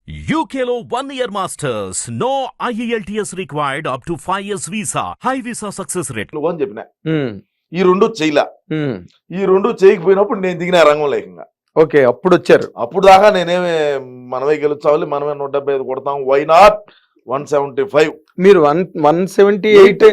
UKLO 1 year masters. No IELTS required up to 5 years visa. High visa success rate. నువ్వు అని చెప్పిన ఈ రెండు చేయలా ఈ రెండు చేయకపోయినప్పుడు నేను దిగిన రంగం లేకుండా ఓకే అప్పుడు వచ్చారు. అప్పుడు దాకా నేనేమి మనమే గెలుచాలి మనమే 175 కొడతాం. Why not 175? మీరు 178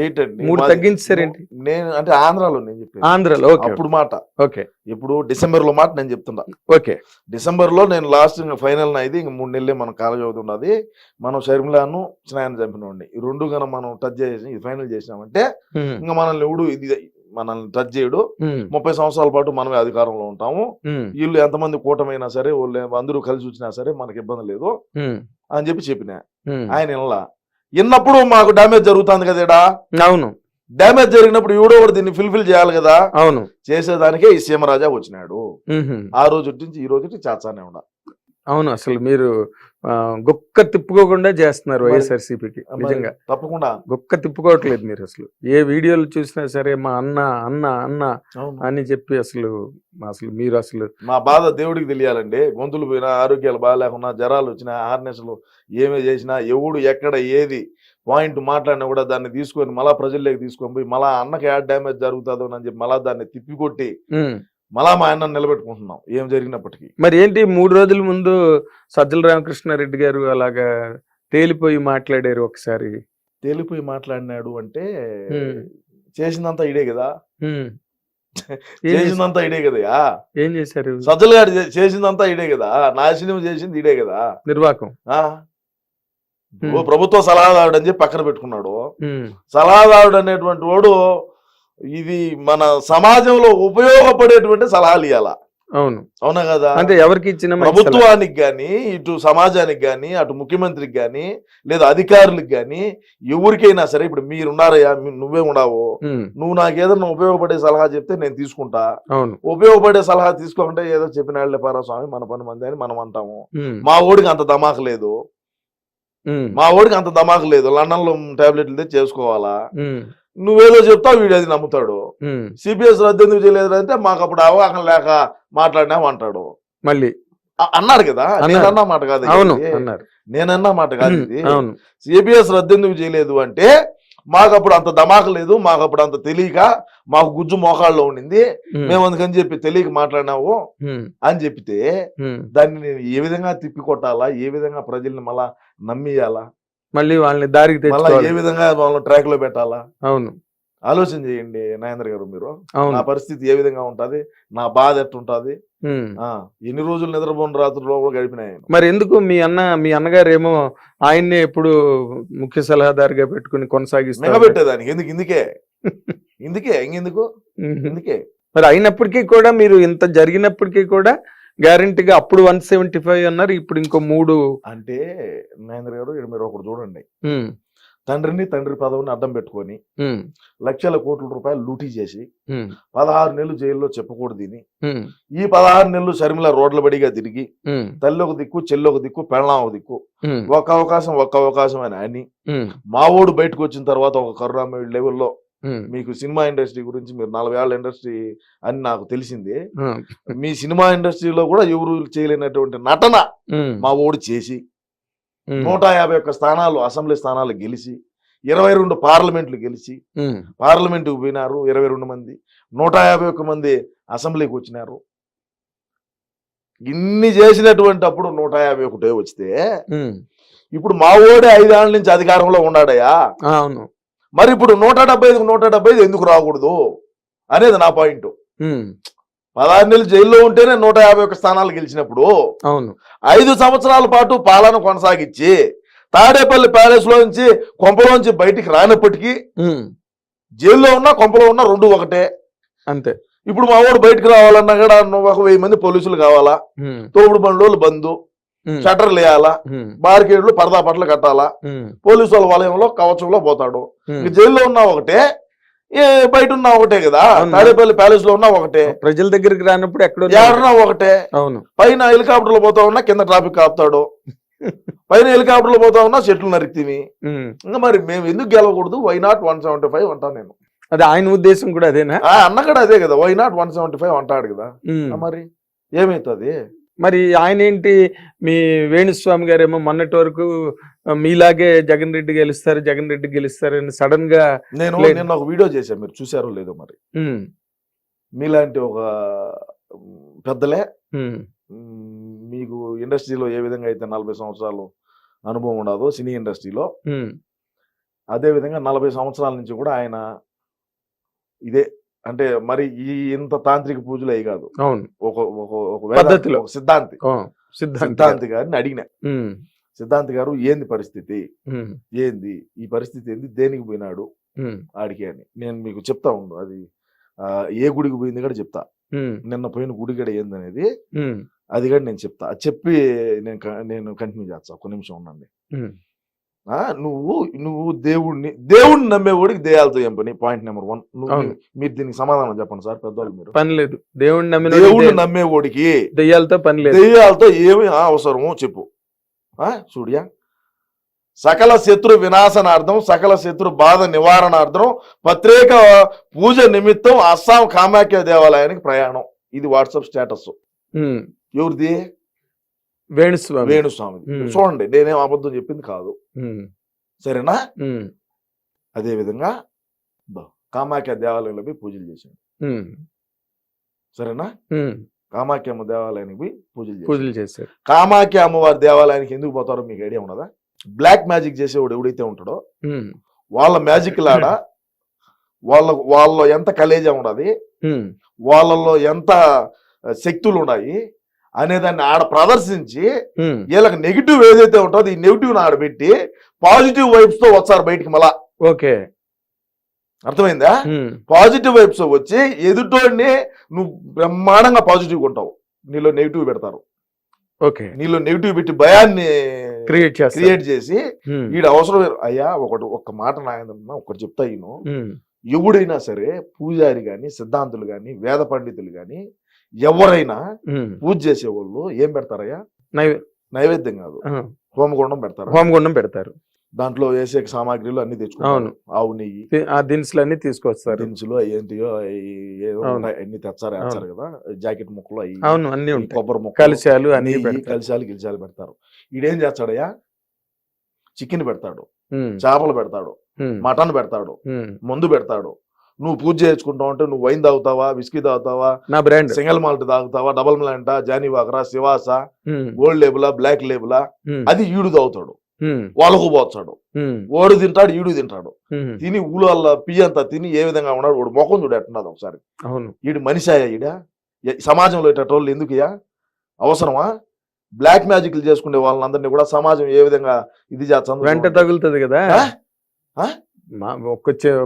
ఏంటండి మూడు తగ్గించారేంటి? నేను అంటే ఆంధ్రాలో నేను చెప్పాను. ఆంధ్రలో అప్పుడు మాట ఓకే ఇప్పుడు డిసెంబర్ లో మాట నేను చెప్తున్నా. ఓకే డిసెంబర్ లో నేను లాస్ట్ ఫైనల్ అయింది. ఇంక 3 నెలలే మన కాలేజ్ అవుతున్నది. మనం షర్మిలాను స్నాయాన్ని చంపినోడిని ఈ రెండు కన్నా మనం టచ్ చేసి ఇది ఫైనల్ చేసినామంటే ఇంకా మనల్ని ఎవడు ఇది మనల్ని టచ్ చేయడు. 30 సంవత్సరాల పాటు మనమే అధికారంలో ఉంటాము. వీళ్ళు ఎంతమంది కూటమైనా సరే వాళ్ళు అందరూ కలిసి వచ్చినా సరే మనకి ఇబ్బంది లేదు అని చెప్పిన ఆయన ఇలా విన్నప్పుడు మాకు డ్యామేజ్ జరుగుతుంది కదా. అవును డ్యామేజ్ జరిగినప్పుడు ఎవడో ఒకటి దీన్ని ఫుల్ఫిల్ చేయాలి కదా. అవును చేసేదానికే ఈ సీమరాజా వచ్చినాడు. ఆ రోజు నుంచి ఈ రోజు చేస్తానే ఉన్నా. అవును అసలు మీరు గొక్క తిప్పుకోకుండా చేస్తున్నారు వైఎస్ఆర్సీపీకి. నిజంగా తప్పకుండా గొక్క తిప్పుకోవట్లేదు మీరు. అసలు ఏ వీడియోలు చూసినా సరే మా అన్న అన్న అన్న అని చెప్పి అసలు మీరు అసలు మా బాధ దేవుడికి తెలియాలండి. గొంతులు పోయినా ఆరోగ్యాలు బాగాలేకున్నా జ్వరాలు వచ్చినా హార్నెస్లు ఏమే చేసినా ఎవడు ఎక్కడ ఏది పాయింట్ మాట్లాడినా కూడా దాన్ని తీసుకొని మళ్ళా ప్రజల్లోకి తీసుకొని పోయి మళ్ళా అన్నకి యాడ్ డ్యామేజ్ జరుగుతుందో అని చెప్పి మళ్ళా దాన్ని తిప్పికొట్టి మళ్ళా మా అన్న నిలబెట్టుకుంటున్నాం ఏం జరిగినప్పటికీ. మరి ఏంటి 3 రోజుల ముందు సజ్జల రామకృష్ణారెడ్డి గారు అలాగా తేలిపోయి మాట్లాడారు. ఒకసారి తేలిపోయి మాట్లాడినాడు అంటే చేసిందంతా ఇడే కదా. చేసిందంతా ఇడే కదా. ఏం చేశారు? సజ్జల గారు చేసిందంతా ఇడే కదా. నాశనం చేసింది ఇడే కదా. నిర్వాకం ప్రభుత్వ సలహాదారుడు అని చెప్పి పక్కన పెట్టుకున్నాడు. సలహాదారుడు అనేటువంటి వాడు ఇది మన సమాజంలో ఉపయోగపడేటువంటి సలహాలు ఇవ్వాల. అవును అవునా కదా. అంటే ఎవరికి ఇచ్చిన ప్రభుత్వానికి గాని ఇటు సమాజానికి గాని అటు ముఖ్యమంత్రికి గాని లేదా అధికారులకు గాని ఎవరికైనా సరే ఇప్పుడు మీరున్నారయ్యా నువ్వే ఉండవు. నువ్వు నాకు ఏదైనా ఉపయోగపడే సలహా చెప్తే నేను తీసుకుంటా. ఉపయోగపడే సలహా తీసుకోకుంటే ఏదో చెప్పిన వాళ్ళే పారా స్వామి మన పని మంది అని మనం అంటాము. మా ఓడికి అంత దమాకు లేదు. లండన్ లో టాబ్లెట్లు తెచ్చి చేసుకోవాలా. నువ్వేదో చెప్తావు వీడు అది నమ్ముతాడు. సిపిఎస్ రద్దు ఎందుకు చేయలేదు అంటే మాకు అప్పుడు అవగాహన లేక మాట్లాడినాం అంటాడు. మళ్ళీ అన్నాడు కదా. నేనన్నా మాట కాదు నేనన్నా మాట కాదు ఇది. సిపిఎస్ రద్దు ఎందుకు చేయలేదు అంటే మాకు అప్పుడు అంత దమాక లేదు, మాకు అప్పుడు అంత తెలియక మాకు గుజ్జు మోకాళ్ళలో ఉండింది, మేము అందుకని చెప్పి తెలియక మాట్లాడినావు అని చెప్పితే దాన్ని నేను ఏ విధంగా తిప్పి కొట్టాలా, ఏ విధంగా ప్రజల్ని మళ్ళా నమ్మియాలా, మళ్ళీ వాళ్ళని దారికి ఏ విధంగా వాళ్ళని ట్రాక్ లో పెట్టాలా. అవును ఆలోచన చేయండి నాగేంద్ర గారు. మీరు నా పరిస్థితి ఏ విధంగా ఉంటది, నా బాధ ఎట్టుంటది, ఎన్ని రోజులు నిద్రపోని రాత్రుల్లో కూడా గడిపినాయి. మరి ఎందుకు మీ అన్నగారు ఏమో ఆయన్నే ఎప్పుడు ముఖ్య సలహాదారుగా పెట్టుకుని కొనసాగిస్తారు పెట్టేదానికి ఇందుకే మరి అయినప్పటికీ కూడా మీరు ఇంత జరిగినప్పటికీ కూడా గ్యారంటీగా అప్పుడు 175 అన్నారు, ఇప్పుడు ఇంకో 3 అంటే నాగేంద్ర గారు మీరు ఒకటి చూడండి. తండ్రి పదవిని అడ్డం పెట్టుకొని లక్షల కోట్ల రూపాయలు లూటీ చేసి 16 నెలలు జైల్లో చెప్పకూడదు దీని. ఈ 16 నెలలు షర్మిల రోడ్ల బడిగా తిరిగి తల్లి ఒక దిక్కు చెల్లి ఒక దిక్కు పెళ్ళాం ఒక దిక్కు ఒక్క అవకాశం అని మా ఓడు బయటకు వచ్చిన తర్వాత ఒక కరుణామయుడు లెవెల్లో మీకు సినిమా ఇండస్ట్రీ గురించి మీరు 40 ఏళ్ళ ఇండస్ట్రీ అని నాకు తెలిసింది. మీ సినిమా ఇండస్ట్రీలో కూడా ఎవరు చేయలేనటువంటి నటన మా ఓడు చేసి 151 స్థానాలు అసెంబ్లీ స్థానాలు గెలిచి 22 పార్లమెంట్లు గెలిచి పార్లమెంటుకు పోయినారు 22 మంది, 151 మంది అసెంబ్లీకి వచ్చినారు. ఇన్ని చేసినటువంటి అప్పుడు 151 వస్తే ఇప్పుడు మా ఓడే 5 ఏళ్ల నుంచి అధికారంలో ఉన్నాడయ్యా. అవును మరి ఇప్పుడు 175 ఎందుకు రాకూడదు అనేది నా పాయింట్. 16 నెలలు జైల్లో ఉంటేనే 151 స్థానాలు గెలిచినప్పుడు 5 సంవత్సరాల పాటు పాలన కొనసాగించి తాడేపల్లి ప్యాలెస్ లోంచి కొంపలోంచి బయటికి రానప్పటికీ జైల్లో ఉన్నా కొంపలో ఉన్నా 2 ఒకటే అంతే. ఇప్పుడు మా వాడు బయటకు రావాలన్నా కూడా 1000 మంది పోలీసులు కావాలా, తోపుడు బండ్లు బంధు, షట్టర్లు వేయాలా, బార్కేడ్లు పరదా పట్ల కట్టాలా, పోలీసు వాళ్ళ వలయంలో కవచంలో పోతాడు. జైల్లో ఉన్నా ఒకటే, బయట ఉన్నా ఒకటే కదా. తాడేపల్లి ప్యాలెస్ లో ఉన్నా ఒకటే, ప్రజల దగ్గరికి రానప్పుడు ఎక్కడున్నా ఒకటే. పైన హెలికాప్టర్లు పోతా ఉన్నా కింద ట్రాఫిక్ ఆపుతాడు, పైన హెలికాప్టర్లు పోతా ఉన్నా చెట్లు నరికితివి. ఇంకా మరి మేము ఎందుకు గెలవకూడదు? వై నాట్ 175 అంటా నేను. అది ఆయన ఉద్దేశం కూడా అదేనా? అన్న కూడా అదే కదా, వై నాట్ 175 అంటాడు కదా. మరి ఏమైతుంది? మరి ఆయన ఏంటి మీ వేణుస్వామి గారేమో మొన్నటి వరకు మీలాగే జగన్ రెడ్డి గెలుస్తారని సడన్ గా నేను లేదు. నిన్న ఒక వీడియో చేశాను, మీరు చూసారో లేదో మరి. ఉమ్, మీలాంటి ఒక పెద్దలే ఉమ్, మీకు ఇండస్ట్రీలో ఏ విధంగా అయితే 40 సంవత్సరాలు అనుభవం ఉండదో సినీ ఇండస్ట్రీలో, ఉమ్, అదే విధంగా 40 సంవత్సరాల నుంచి కూడా ఆయన ఇదే, అంటే మరి ఇంత తాంత్రిక పూజలు అయి కాదు, అవును ఒక ఒక ఒక వేదాంతి, పద్ధతిలో. ఒక సిద్ధాంతి ఓ, సిద్ధాంతి గారు. సిద్ధాంతి గారిని అడిగిన, ఉమ్, సిద్ధాంతి గారు ఏంది పరిస్థితి, ఉమ్, ఏంది ఈ పరిస్థితి, ఏంది దేనికి పోయినాడు ఉమ్, ఆడికి అని. నేను మీకు చెప్తా ఉండు, అది ఏ గుడికి పోయింది కూడా చెప్తా, ఉమ్, నిన్న పోయిన గుడి కూడా ఏందనేది ఉమ్, అది కూడా నేను చెప్తా. అది చెప్పి నేను కంటిన్యూ చేస్తా, ఒక నిమిషం ఉండండి. ఉమ్. నువ్వు దేవుడిని నమ్మేవాడికి దేయాలతో ఏం పని, పాయింట్ నెంబర్ 1. అవును. మీరు దీనికి సమాధానం చెప్పండి సార్, పెద్దవాళ్ళు మీరు. పని లేదు, దేవుడిని నమ్మిన దేవుడిని నమ్మేవాడికి దెయ్యాలతో పని లేదు. దెయ్యాలతో ఏమి అవసరమో చెప్పు. చూడియా, సకల శత్రు వినాశనార్థం, సకల శత్రు బాధ నివారణార్థం ప్రత్యేక పూజ నిమిత్తం అస్సాం కామాఖ్య దేవాలయానికి ప్రయాణం. ఇది వాట్సాప్ స్టేటస్. ఉమ్, ఎవరిది? వేణుస్వామి. వేణుస్వామి. చూడండి, నేనేం అబద్ధం చెప్పింది కాదు, ఉమ్, సరేనా? ఉమ్, అదే విధంగా కామాఖ్య దేవాలయంలో పోయి పూజలు చేశాడు, ఉమ్, సరేనా? ఉమ్. కామాఖ్య అమ్మ దేవాలయానికి పోయి పూజలు చేశారు. కామాఖ్య అమ్మవారి దేవాలయానికి ఎందుకు పోతారో మీకు ఐడియా ఉన్నదా? బ్లాక్ మ్యాజిక్ చేసేవాడు ఎవడైతే ఉంటాడో ఉమ్, వాళ్ళ మ్యాజిక్ లాడ వాళ్ళలో ఎంత కలేజా ఉన్నది, ఉమ్, వాళ్ళలో ఎంత శక్తులు ఉన్నాయి అనేదాన్ని ఆడ ప్రదర్శించి ఉమ్. వీళ్ళకి నెగిటివ్ ఏదైతే ఉంటుందో ఈ నెగిటివ్ ఆడబెట్టి పాజిటివ్ వైబ్స్ తో వస్తారు బయటికి. మళ్ళా ఓకే. అర్థమైందా? ఉమ్, పాజిటివ్ వైబ్స్ వచ్చి ఎదుటోడిని నువ్వు బ్రహ్మాండంగా పాజిటివ్ ఉంటావు, నీలో నెగిటివ్ పెడతారు. ఓకే. నీలో నెగిటివ్ పెట్టి భయాన్ని క్రియేట్ చేసి ఉమ్, ఈడ అవసరం అయ్యా. ఒక్క మాట నాయన ఒకటి చెప్తా, ఈయన ఉమ్, ఎవడైనా సరే, పూజారి గాని, సిద్ధాంతులు గాని, వేద పండితులు గాని, ఎవరైనా ఉమ్. పూజ చేసేవాళ్ళు ఏం పెడతారయ్యా? నైవేద్యం కాదు, ఆ, హోమగుండం పెడతారు. హోమగుండం పెడతారు. దాంట్లో వేసే సామాగ్రిలు అన్ని తెచ్చుకుంటారు. అవును. ఆవు నెయ్యి, ఆ దినుసులు అన్ని తీసుకొస్తారు. దినుసులు ఏంటియో ఏదో అవును. ఉంటాయి, అన్ని వేస్తారు కదా. జాకెట్ ముక్కలు అవి, అవును, అన్ని ఉంటాయి. కొబ్బరి ముక్కలు, కలిశాలు అన్ని పెడతారు. కలిశాలు పెడతారు. ఈడేం చేస్తాడయ్యా? చికెన్ పెడతాడు, ఉమ్, చేపలు పెడతాడు, ఉమ్, మటన్ పెడతాడు, ఉమ్. మందు పెడతాడు. నువ్వు పూజ చేసుకుంటావు అంటే నువ్వు వైన్ తాగుతావా, విస్కీ తాగుతావా, నా బ్రాండ్. సింగల్ మాల్ట్ తాగుతావా, డబల్ మిలాంటా, జానీ వాకరా, శివాస, ఉమ్, గోల్డ్ లేబులా, బ్లాక్ లేబులా, ఉమ్, అది ఈడు తాగుతాడు. ఉమ్, వాళ్ళకు పోతాడు, ఉమ్, ఓడు తింటాడు, ఈడు తింటాడు. ఉమ్. తిని ఊళ్ళో వాళ్ళ పియ్యంతా తిని ఏ విధంగా ఉన్నాడు, వాడు మొఖం చూడు ఎట్టున్నది ఒకసారి. అవును. ఈడు మనిషాయా? సమాజంలో ఇటోళ్ళు ఎందుకుయా? అవసరమా? బ్లాక్ మ్యాజిక్లు చేసుకునే వాళ్ళందరినీ కూడా సమాజం ఏ విధంగా ఇది చేస్తుంది? వెంట తగులుతుంది కదా.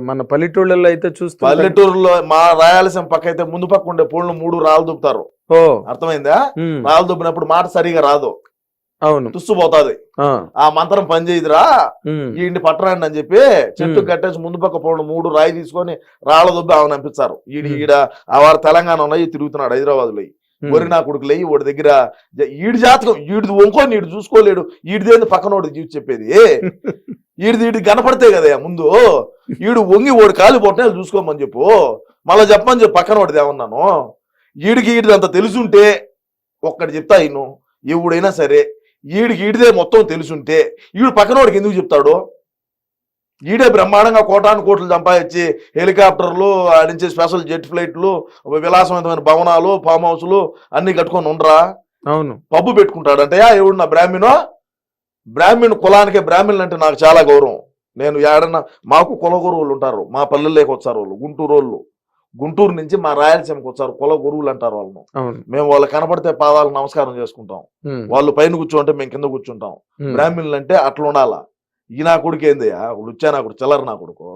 మన పల్లెటూళ్ళలో అయితే చూస్తే పల్లెటూరులో మా రాయలసీమ పక్క అయితే ముందు పక్క ఉండే పూలను 3 రాళ్ళు దుబ్బుతారు. ఓ, అర్థమైందా? ఉమ్, రాళ్ళు దుబ్బినప్పుడు మాట సరిగా రాదు, అవును. తుస్సుపోతాది. ఆ, ఆ మంత్రం పనిచేయదురా, ఉమ్, ఈ పట్టరాండి అని చెప్పి చెట్టు కట్టేసి ముందు పక్క పూలను 3 రాయి తీసుకొని రాళ్ళ దుబ్బి ఆమెను పంపిస్తారు. ఈడ వాడు తెలంగాణ ఉన్నాయి తిరుగుతున్నాడు హైదరాబాద్ లో. వరి నా కొడుకులయ్యి వాడి దగ్గర ఈడు జాతకం, ఈడిది వంకొని ఈడు చూసుకోలేడు, ఈడిదేంది పక్కనోడు చూసి చెప్పేది. ఈడిది కనపడితే కదా ముందు, ఈడు వంగి ఓడి కాలు పొట్టిన చూసుకోమని చెప్పు, మళ్ళీ చెప్పమని చెప్పు పక్కనోడిది ఏమన్నాను. ఈడిది అంత తెలుసుంటే ఒక్కటి చెప్తా, ఈయన ఎవడైనా సరే ఈడిదే మొత్తం తెలుసుంటే ఈడు పక్కనోడికి ఎందుకు చెప్తాడు? ఈడే బ్రహ్మాండంగా కోటాను కోట్లు సంపాదించి హెలికాప్టర్లు ఆడించే స్పెషల్ జెట్ ఫ్లైట్లు, విలాసవంతమైన భవనాలు, ఫామ్ హౌస్లు అన్ని కట్టుకొని ఉండరా? అవును. పబ్బు పెట్టుకుంటాడంటే ఎవడు నా బ్రాహ్మణ్ కులానికే బ్రాహ్మణులు అంటే నాకు చాలా గౌరవం. నేను ఏడన్నా మాకు కుల గురువులు ఉంటారు, మా పల్లెల్లోకి వచ్చారు వాళ్ళు, గుంటూరు నుంచి మా రాయలసీమకి వచ్చారు, కుల గురువులు అంటారు వాళ్ళను. మేము వాళ్ళు కనపడితే పాదాలకు నమస్కారం చేసుకుంటాం, వాళ్ళు పైన కూర్చోంటే మేము కింద కూర్చుంటాం. బ్రాహ్మణులు అంటే అట్లా ఉండాలా. ఈ నా కొడుకు ఏందయ్యా, వచ్చా నా కొడుకు చిల్లర నా కొడుకు,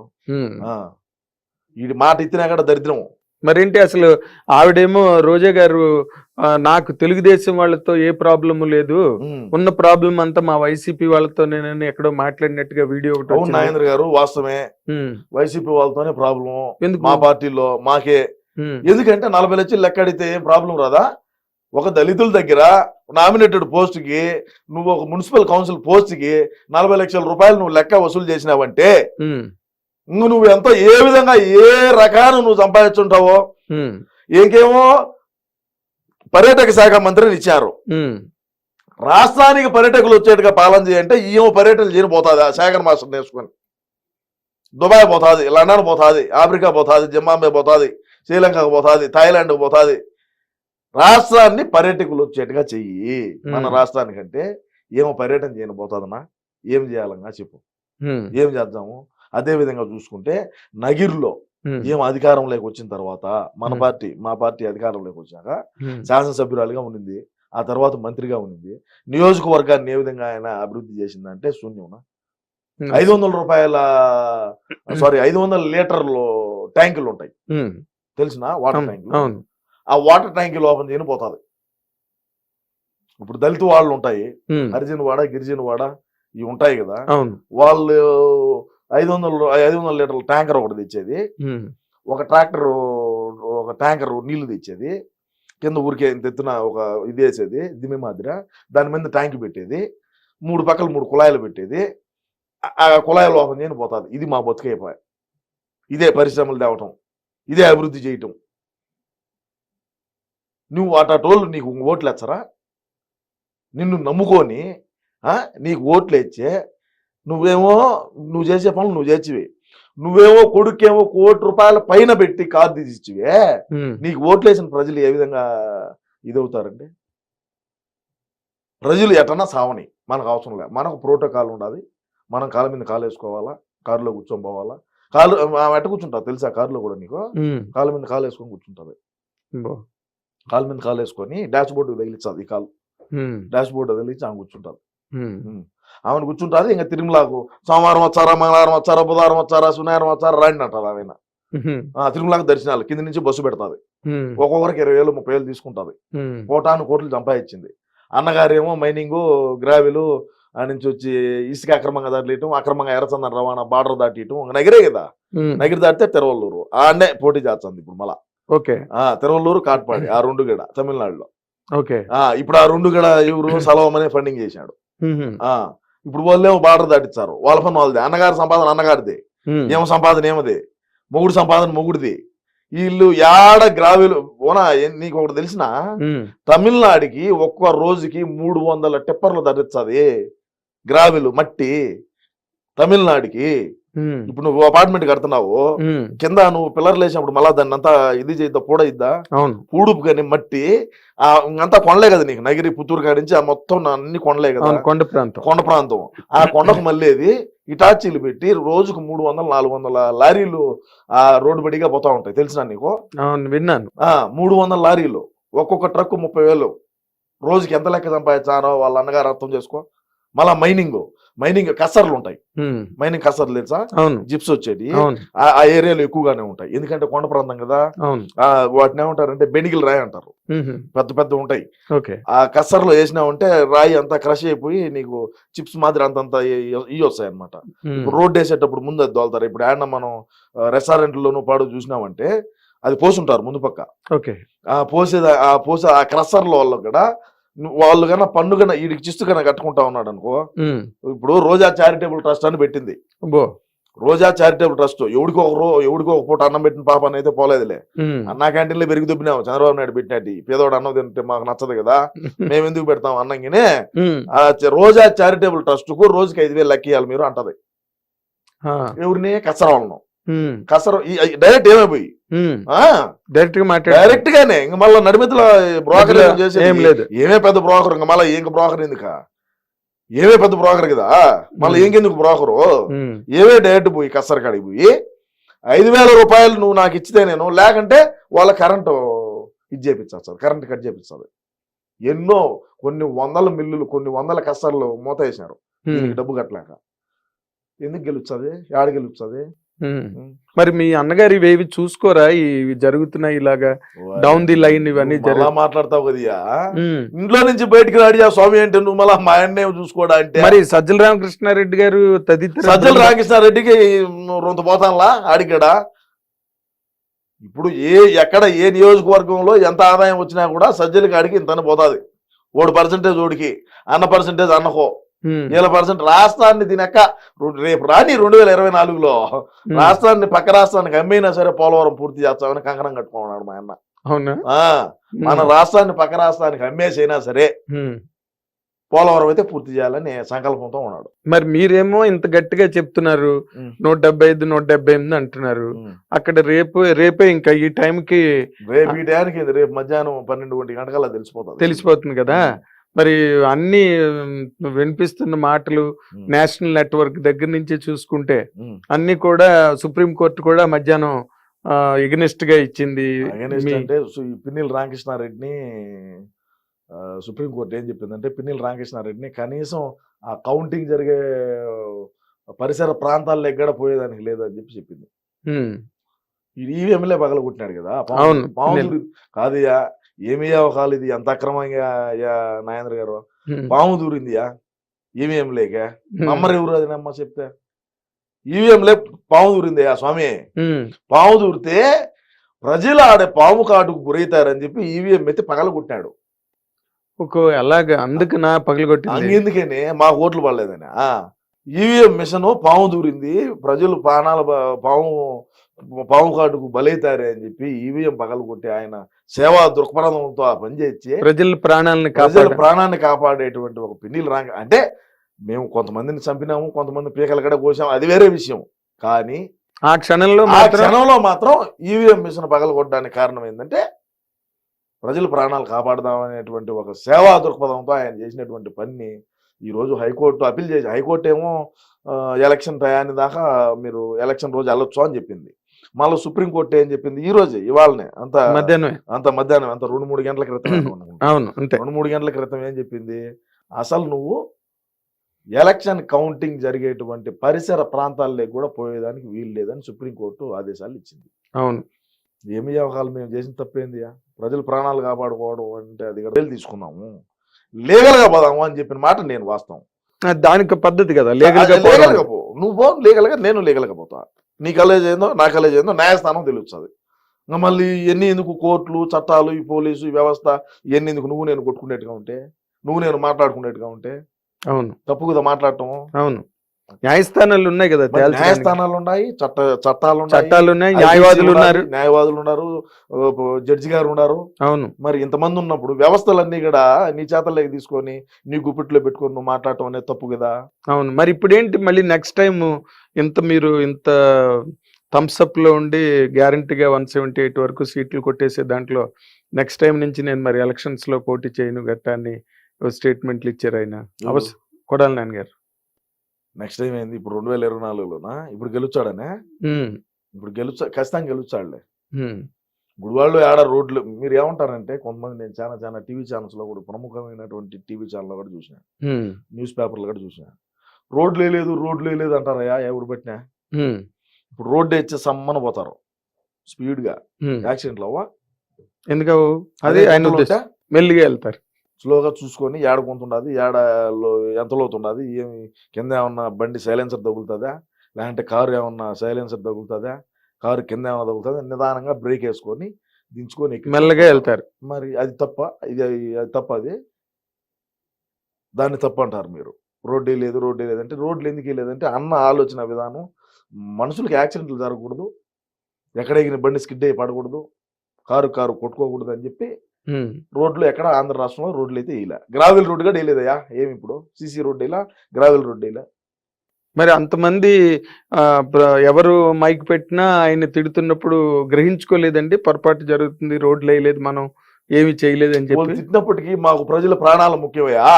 ఈ మాట ఇచ్చినా కూడా దరిద్రం. మరేంటి అసలు ఆవిడేమో రోజా గారు నాకు తెలుగుదేశం వాళ్ళతో ఏ ప్రాబ్లము లేదు, ఉన్న ప్రాబ్లం అంతా మా వైసీపీ వాళ్ళతో నేను ఎక్కడో మాట్లాడినట్టుగా వీడియో ఒకటి. నాగేంద్ర గారు వాస్తవమే, వైసీపీ వాళ్ళతోనే ప్రాబ్లం, మా పార్టీలో మాకే. ఎందుకంటే 40 లక్షలు లెక్క అడిగితే ఏం ప్రాబ్లం రాదా? ఒక దళితుల దగ్గర నామినేటెడ్ పోస్ట్ కి, నువ్వు ఒక మున్సిపల్ కౌన్సిల్ పోస్ట్ కి 40 లక్షల రూపాయలు నువ్వు లెక్క వసూలు చేసినావంటే నువ్వు ఎంతో ఏ విధంగా ఏ రకాన్ని నువ్వు సంపాదించుంటావో. ఇంకేమో పర్యాటక శాఖ మంత్రిని ఇచ్చారు. రాష్ట్రానికి పర్యాటకులు వచ్చేట్టుగా పాలన చేయంటే ఈమె పర్యటన చేయబోతుంది. ఆ శేఖర్ మాస్టర్ నేర్చుకొని దుబాయ్ పోతుంది, లండన్ పోతుంది, ఆఫ్రికా పోతుంది, జింబాబే పోతుంది, శ్రీలంకకు పోతుంది, థాయిలాండ్కి పోతుంది. రాష్ట్రాన్ని పర్యాటకులు వచ్చేట్టుగా చెయ్యి. మన రాష్ట్రానికంటే ఏమో పర్యటన చేయబోతుందన్నా, ఏం చేయాలన్నా చెప్పు, ఏం చేద్దాము. అదే విధంగా చూసుకుంటే నగిరిలో ఏం అధికారంలోకి వచ్చిన తర్వాత మా పార్టీ అధికారంలోకి వచ్చాక శాసనసభ్యురాలుగా ఉండింది, ఆ తర్వాత మంత్రిగా ఉండింది. నియోజకవర్గాన్ని ఏ విధంగా ఆయన అభివృద్ధి చేసిందంటే శూన్యం. 500 లీటర్లు ట్యాంకులు ఉంటాయి తెలిసిన, వాటర్ ట్యాంకులు. ఆ వాటర్ ట్యాంకులు ఓపెన్ చేయని పోతుంది. ఇప్పుడు దళిత వాళ్ళు ఉంటాయి, హరిజన్ వాడ, గిరిజన వాడ ఇవి ఉంటాయి కదా, వాళ్ళు 500 లీటర్ల ట్యాంకర్ ఒకటి తెచ్చేది, ఒక ట్రాక్టర్ ఒక ట్యాంకర్ నీళ్లు తెచ్చేది, కింద ఊరికే తెత్తున ఒక ఇది వేసేది దిమ్మి మాదిర, దాని మీద ట్యాంక్ పెట్టేది, 3 పక్కల 3 కుళాయిలు పెట్టేది, ఆ కుళాయిలు ఓపెన్ చేయని పోతుంది. ఇది మా బతుకైపోయా. ఇదే పరిశ్రమలు తేవటం, ఇదే అభివృద్ధి చేయటం. నువ్వు అటోళ్ళు నీకు ఓట్లు ఎచ్చరా? నిన్ను నమ్ముకొని నీకు ఓట్లు ఇచ్చే నువ్వు చేసే పనులు నువ్వు చేసివి. నువ్వేమో కొడుకేమో ₹1 పైన పెట్టి కారు తీసిచ్చివే. నీకు ఓట్లు వేసిన ప్రజలు ఏ విధంగా ఇదవుతారండి? ప్రజలు ఎటన్నా సావని, మనకు అవసరం లేదు. మనకు ప్రోటోకాల్ ఉండాలి. మనం కాళ్ళ మీద కాలు వేసుకోవాలా, కారులో కూర్చొని పోవాలా. కాళ్ళు ఎట్ట కూర్చుంటావు తెలుసా? కారులో కూడా నీకు కాళ్ళ మీద కాలు వేసుకొని కూర్చుంటుంది. కాళ్ళ మీద కాలు వేసుకొని డాష్ బోర్డు తగిలించాలి. ఈ కాలు డాష్ బోర్డు తగిలించి ఆమె కూర్చుంటారు. ఆమెను కూర్చుంటుంది. ఇంకా తిరుమలకు సోమవారం వచ్చారా, మంగళవారం వచ్చారా, బుధవారం వచ్చారా, శనివారం వచ్చారా రాండి అంటారు. ఆమె తిరుమలకు దర్శనాలు కింద నుంచి బస్సు పెడతాది. ఒక్కొక్కరికి 20,000 30,000 తీసుకుంటది. కోట్లు సంపాదించింది. అన్నగారేమో మైనింగ్, గ్రావెలు ఆ నుంచి వచ్చి ఇసుక అక్రమంగా దాటియటం, అక్రమంగా ఎర్రచందన రవాణా, బార్డర్ దాటియటం. నగిరే కదా, నగిరి దాటితే తిరువల్లూరు ఆడనే పోటీ చేస్తుంది ఇప్పుడు మళ్ళా. తిరువల్లూరు, కాట్పాడి ఆ 2 గడ తమిళనాడులో. ఇప్పుడు ఆ 2 గడ ఎవరు సలవం అనే ఫండింగ్ చేశాడు. ఇప్పుడు వాళ్ళేమో బార్డర్ దాటిస్తారు. వాళ్ళ పని వాళ్ళదే. అన్నగారి సంపాదన అన్నగారిదే, ఏమో సంపాదన ఏమదే, మొగుడు సంపాదన మొగుడిది. వీళ్ళు యాడ గ్రావెలు ఓనా. నీకు ఒకటి తెలిసిన, తమిళనాడుకి ఒక్క రోజుకి 300 టిప్పర్లు ధరించది గ్రావెలు మట్టి తమిళనాడుకి. ఇప్పుడు నువ్వు అపార్ట్మెంట్ కడుతున్నావు, కింద నువ్వు పిల్లర్లు వేసినప్పుడు మళ్ళా దాన్ని అంతా ఇది చేద్దా, పూడయిద్దా, పూడుపు కానీ మట్టి అంతా కొండలే కదా నీకు. నగిరి, పుత్తూరు కాడి నుంచి ఆ మొత్తం అన్ని కొండలే కదా, కొండ ప్రాంతం. ఆ కొండకు మళ్ళీ ఇటాచీలు పెట్టి రోజుకు 300-400 లారీలు ఆ రోడ్డు బడిగా పోతా ఉంటాయి. తెలిసిన నీకు? విన్నాను. 300 లారీలు, ఒక్కొక్క ట్రక్ 30,000. రోజుకి ఎంత లెక్క సంపాదించారో వాళ్ళ అన్నగారు అర్థం చేసుకో. మళ్ళా మైనింగ్ కసర్లు ఉంటాయి. మైనింగ్ కసర్లు తెలుసా? జిప్స్ వచ్చేది ఆ ఏరియాలో ఎక్కువగానే ఉంటాయి. ఎందుకంటే కొండ ప్రాంతం కదా. వాటిని ఏమంటారంటే బెనిగిల్ రాయి అంటారు. పెద్ద పెద్ద ఉంటాయి. ఆ కసర్లో వేసినావంటే రాయి అంతా క్రష్ అయిపోయి నీకు చిప్స్ మాదిరి అంతంత ఇవి వస్తాయి అనమాట. ఇప్పుడు రోడ్డు వేసేటప్పుడు ముందు అది దోలుతారు. ఇప్పుడు ఏమన్నా మనం రెస్టారెంట్లోనూ పాడు చూసినామంటే అది పోసుంటారు ముందు పక్క. పోసే ఆ క్రషర్ల వల్ల కూడా వాళ్ళు కన్నా పన్ను కన్నా వీడికి చిస్తు కన్నా కట్టుకుంటా ఉన్నాడు అనుకో. ఇప్పుడు రోజా చారిటబుల్ ట్రస్ట్ అని పెట్టింది. రోజా చారిటబుల్ ట్రస్ట్ ఎవడికో ఒక పూట అన్నం పెట్టిన పాప అయితే పోలేదులే. అన్నా క్యాంటీన్లో పెరిగి దుబ్బినాము చంద్రబాబు నాయుడు పెట్టినట్టు. పేదోడు అన్నం తింటే మాకు నచ్చదు కదా, మేము ఎందుకు పెడతాం అన్నంగానే. రోజా చారిటబుల్ ట్రస్ట్ కు రోజుకి 5,000 లెక్కియాలి మీరు అంటది. ఎవరిని? కసరవాళ్ళను. కసర డైరెక్ట్ ఏమైపోయి డైరెక్ట్ గానే ఇంక మళ్ళీ నడిమితుల బ్రోకర్ ఏమే పెద్ద బ్రోకర్. ఇంక మళ్ళీ ఇంక బ్రోకర్ ఎందుక? ఏమే పెద్ద బ్రోకర్ కదా, మళ్ళీ ఇంకెందుకు బ్రోకరు? ఏమే డైరెక్ట్ పోయి కసర కాడికి పోయి 5,000 రూపాయలు నువ్వు నాకు ఇచ్చితే నేను, లేకంటే వాళ్ళ కరెంటు ఇది చేపించాలి, కరెంట్ కట్ చేపించాలి. ఎన్నో కొన్ని 100 మిల్లులు, కొన్ని 100 కసర్లు మూత వేసినారు డబ్బు కట్టలేక. ఎందుకు గెలుస్తుంది? ఏడ గెలుస్తుంది? మరి మీ అన్నగారు ఇవేవి చూసుకోరా? ఇవి జరుగుతున్నాయి ఇలాగా డౌన్ ది లైన్ ఇవన్నీ మాట్లాడతావు కదా. ఇంట్లో నుంచి బయటకు రాడియా స్వామి అంటే నువ్వు మళ్ళీ మా అన్నే చూసుకోవడా అంటే. మరి సజ్జల రామకృష్ణారెడ్డి గారు తదితర సజ్జల రామకృష్ణారెడ్డికి రొంత పోతానులా ఆడికాడ. ఇప్పుడు ఎక్కడ ఏ నియోజకవర్గంలో ఎంత ఆదాయం వచ్చినా కూడా సజ్జల కాడికి ఇంతనే పోతుంది. 1% ఓడికి, అన్న పర్సెంటేజ్ అన్నకో 7% రాష్ట్రాన్ని తినక రేపు రాని 2024లో రాష్ట్రాన్ని పక్క రాష్ట్రానికి అమ్మైనా సరే పోలవరం పూర్తి చేస్తామని కంకణం కట్టుకున్నాడు మా అన్న. అవునా? మన రాష్ట్రాన్ని పక్క రాష్ట్రానికి అమ్మేసైనా సరే పోలవరం అయితే పూర్తి చేయాలని సంకల్పంతో ఉన్నాడు. మరి మీరేమో ఇంత గట్టిగా చెప్తున్నారు, 175 178 అంటున్నారు. అక్కడ రేపే ఇంకా ఈ టైంకి రేపు మధ్యాహ్నం 12 గంటకల్లా తెలిసిపోతుంది కదా. మరి అన్ని వినిపిస్తున్న మాటలు నేషనల్ నెట్వర్క్ దగ్గర నుంచి చూసుకుంటే అన్ని కూడా సుప్రీంకోర్టు కూడా మధ్యాహ్నం ఎగనెస్ట్ గా ఇచ్చింది. అంటే పిన్నెల రామకృష్ణారెడ్డిని సుప్రీంకోర్టు ఏం చెప్పిందంటే, పిన్నెల రామకృష్ణారెడ్డిని కనీసం ఆ కౌంటింగ్ జరిగే పరిసర ప్రాంతాల్లో ఎక్కడ పోయేదానికి లేదని చెప్పి చెప్పింది. ఈవీఎంలే పగలగొట్టినాడు కదా పాము. కాదయ్యా, ఏమయ్యా ఒక ఇది ఎంత అక్రమంగా నాగేంద్ర గారు, పాము దూరిందియా ఈవీఎంలేక. నమ్మరు ఎవరు అది నమ్మ చెప్తే? ఈవీఎంలే పాము దూరిందయ్యా స్వామి. పాము దూరితే ప్రజలు ఆడే పాము కాటుకు గురవుతారని చెప్పి ఈవీఎం అయితే పగలగొట్టినాడు. అలాగా అందుకు నా పగలగొట్టింది. ఎందుకని మా ఓట్లు పడలేదని. ఈవీఎం మిషన్ పాము దూరింది, ప్రజలు పాము కాటుకు బలైతారే అని చెప్పి ఈవీఎం పగలగొట్టి ఆయన సేవా దృక్పథంతో ఆ పనిచేసి ప్రజల ప్రాణాన్ని కాపాడేటువంటి ఒక పిన్నెల రాంగ. అంటే మేము కొంతమందిని చంపినాము, కొంతమంది పీకల కడ కోసాము, అది వేరే విషయం. కానీ ఆ క్షణంలో మాత్రం ఈవీఎం మిషన్ పగలగొట్టడానికి కారణం ఏంటంటే ప్రజల ప్రాణాలు కాపాడదామనేటువంటి ఒక సేవా దృక్పథంతో ఆయన చేసినటువంటి పని ఈ రోజు హైకోర్టు అప్పీల్ చేసి, హైకోర్టు ఏమో ఎలక్షన్ టయాన్ని దాకా మీరు ఎలక్షన్ రోజు వెళ్ళొచ్చు అని చెప్పింది. మళ్ళీ సుప్రీంకోర్టు ఏం చెప్పింది ఈ రోజే, ఇవాళనే అంత మధ్యాహ్నం 2-3 గంటల క్రితం 2-3 గంటల క్రితం ఏం చెప్పింది, అసలు నువ్వు ఎలక్షన్ కౌంటింగ్ జరిగేటువంటి పరిసర ప్రాంతాల్లో కూడా పోయేదానికి వీలు లేదని సుప్రీంకోర్టు ఆదేశాలు ఇచ్చింది. అవును, ఏమి అవకాశాలు మేము చేసిన తప్పేంది? ప్రజల ప్రాణాలు కాపాడుకోవడం అంటే అది కూడా తీసుకున్నాము, లీగల్ గా పోదాము అని చెప్పిన మాట నేను వాస్తవం. దానికి పద్ధతి కదా, లీగల్ గా పో, నువ్వు పో లీగల్ గా, నేను లీగల్ గా పోతా. నీ కాలేజ్ ఏందో నా కాలేజ్ ఏందో న్యాయస్థానం తెలుస్తుంది. ఇంకా మళ్ళీ ఎన్ని ఎందుకు కోర్టులు, చట్టాలు, ఈ పోలీసు, ఈ వ్యవస్థ ఇవన్నీ ఎందుకు? నువ్వు నేను కొట్టుకునేట్టుగా ఉంటే, నువ్వు నేను మాట్లాడుకునేట్టుగా ఉంటే అవును తప్పు కదా మాట్లాడటం. అవును, న్యాయస్థానాలు ఉన్నాయి కదా, న్యాయస్థానాలు ఉన్నాయి, చట్టాలు ఉన్నాయి, న్యాయవాదులు ఉన్నారు, జడ్జి గారు ఉన్నారు. అవును, మరి ఇంతమంది ఉన్నప్పుడు వ్యవస్థలన్నీ కూడా నీ చేతల్లోకి తీసుకొని నీ గుప్పిట్లో పెట్టుకొని నువ్వు మాట్లాడటం అనేది తప్పు కదా. అవును, మరి ఇప్పుడు ఏంటి మళ్ళీ నెక్స్ట్ టైం మీరు ఇంత థమ్స్అప్ లో ఉండి గ్యారంటీగా 178 వరకు సీట్లు కొట్టేసే దాంట్లో నెక్స్ట్ టైం నుంచి నేను మరి ఎలక్షన్స్ లో పోటీ చేయను గట్టాన్ని స్టేట్మెంట్లు ఇచ్చారు ఆయన కొడాలి నాన్న గారు. నెక్స్ట్ టైం ఏంది? ఇప్పుడు 2024లోనా ఇప్పుడు గెలుచాడనే? ఇప్పుడు ఖచ్చితంగా గెలుచాడులే. గుడివాళ్ళు ఆడ రోడ్లు మీరు ఏమంటారంటే, కొంతమంది నేను చాలా టీవీ ఛానల్స్ లో కూడా, ప్రముఖమైనటువంటి టీవీ ఛానల్ కూడా చూసిన, న్యూస్ పేపర్లు కూడా చూసిన, రోడ్లు లేదు అంటారయ్యా ఎవడు పెట్టినా. ఇప్పుడు రోడ్డు ఇచ్చే సమ్మన పోతారు స్పీడ్ గా, యాక్సిడెంట్లు అవ్వా ఎందుకు? అదే ఆయన మెల్లిగా వెళ్తారు, స్లోగా చూసుకొని ఏడ కొంతుండదు, ఎంత లోతుండదు, ఏమి కింద ఏమన్నా బండి సైలెన్సర్ తగులుతుందా, లేదంటే కారు ఏమన్నా సైలెన్సర్ తగులుతుందా, కారు కింద ఏమన్నా తగులుతుందా, నిదానంగా బ్రేక్ వేసుకొని దించుకొని మెల్లగా వెళ్తారు. మరి అది తప్ప? అది తప్ప, అది దాన్ని తప్పు అంటారు మీరు. రోడ్డే లేదంటే రోడ్లు ఎందుకు లేదంటే అన్న ఆలోచన విధానం, మనుషులకి యాక్సిడెంట్లు జరగకూడదు, ఎక్కడెగిన బండి స్కిడ్ అయ్యి పడకూడదు, కారు కొట్టుకోకూడదు అని చెప్పి రోడ్లు ఎక్కడ ఆంధ్ర రాష్ట్రంలో రోడ్లు అయితే ఇలా గ్రావెల్ రోడ్డు కూడా వేయలేదయ్యా. ఏమి ఇప్పుడు సీసీ రోడ్డు ఇలా, గ్రావెల్ రోడ్డు ఇలా. మరి అంతమంది ఎవరు మైక్ పెట్టినా ఆయన తిడుతున్నప్పుడు గ్రహించుకోలేదండి, పొరపాటు జరుగుతుంది, రోడ్లు వేయలేదు, మనం ఏమి చేయలేదు అని చెప్పి తిట్టినప్పటికీ మాకు ప్రజల ప్రాణాలు ముఖ్యమయ్యా.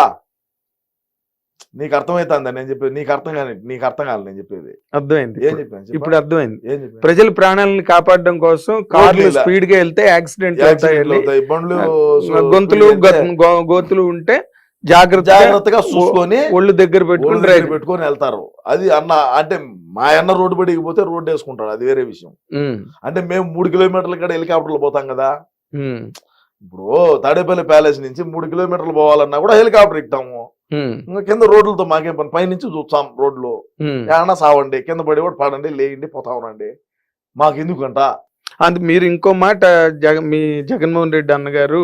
నీకు అర్థమవుతుంది నేను చెప్పేది, నీకు అర్థం కాదు నేను చెప్పేది. అర్థమైంది, ఏం చెప్పాను ఇప్పుడు అర్థమైంది. ప్రజల ప్రాణాలను కాపాడడం కోసం కార్లు స్పీడ్ గా వెళ్తే యాక్సిడెంట్ అవుతాయి, గోతులు ఉంటే జాగ్రత్తగా చూసుకొని ఒళ్ళు దగ్గర పెట్టుకొని వెళ్తారు. అది అన్న అంటే మా అన్న రోడ్డు పడికి పోతే రోడ్డు వేసుకుంటాడు, అది వేరే విషయం. అంటే మేము 3 కిలోమీటర్ల కాడ హెలికాప్టర్లు పోతాం కదా. ఇప్పుడు తాడేపల్లి ప్యాలెస్ నుంచి 3 కిలోమీటర్లు పోవాలన్నా కూడా హెలికాప్టర్ ఎక్కుతాము. కింద రోడ్లతో మాకేం పని, పైనుంచి చూస్తాం రోడ్లు. ఏమన్నా సావండి, కింద పడి కూడా పడండి, లేయండి, పోతా ఉండండి, మాకు ఎందుకంట. అది మీరు ఇంకో మాట, మీ జగన్మోహన్ రెడ్డి అన్నగారు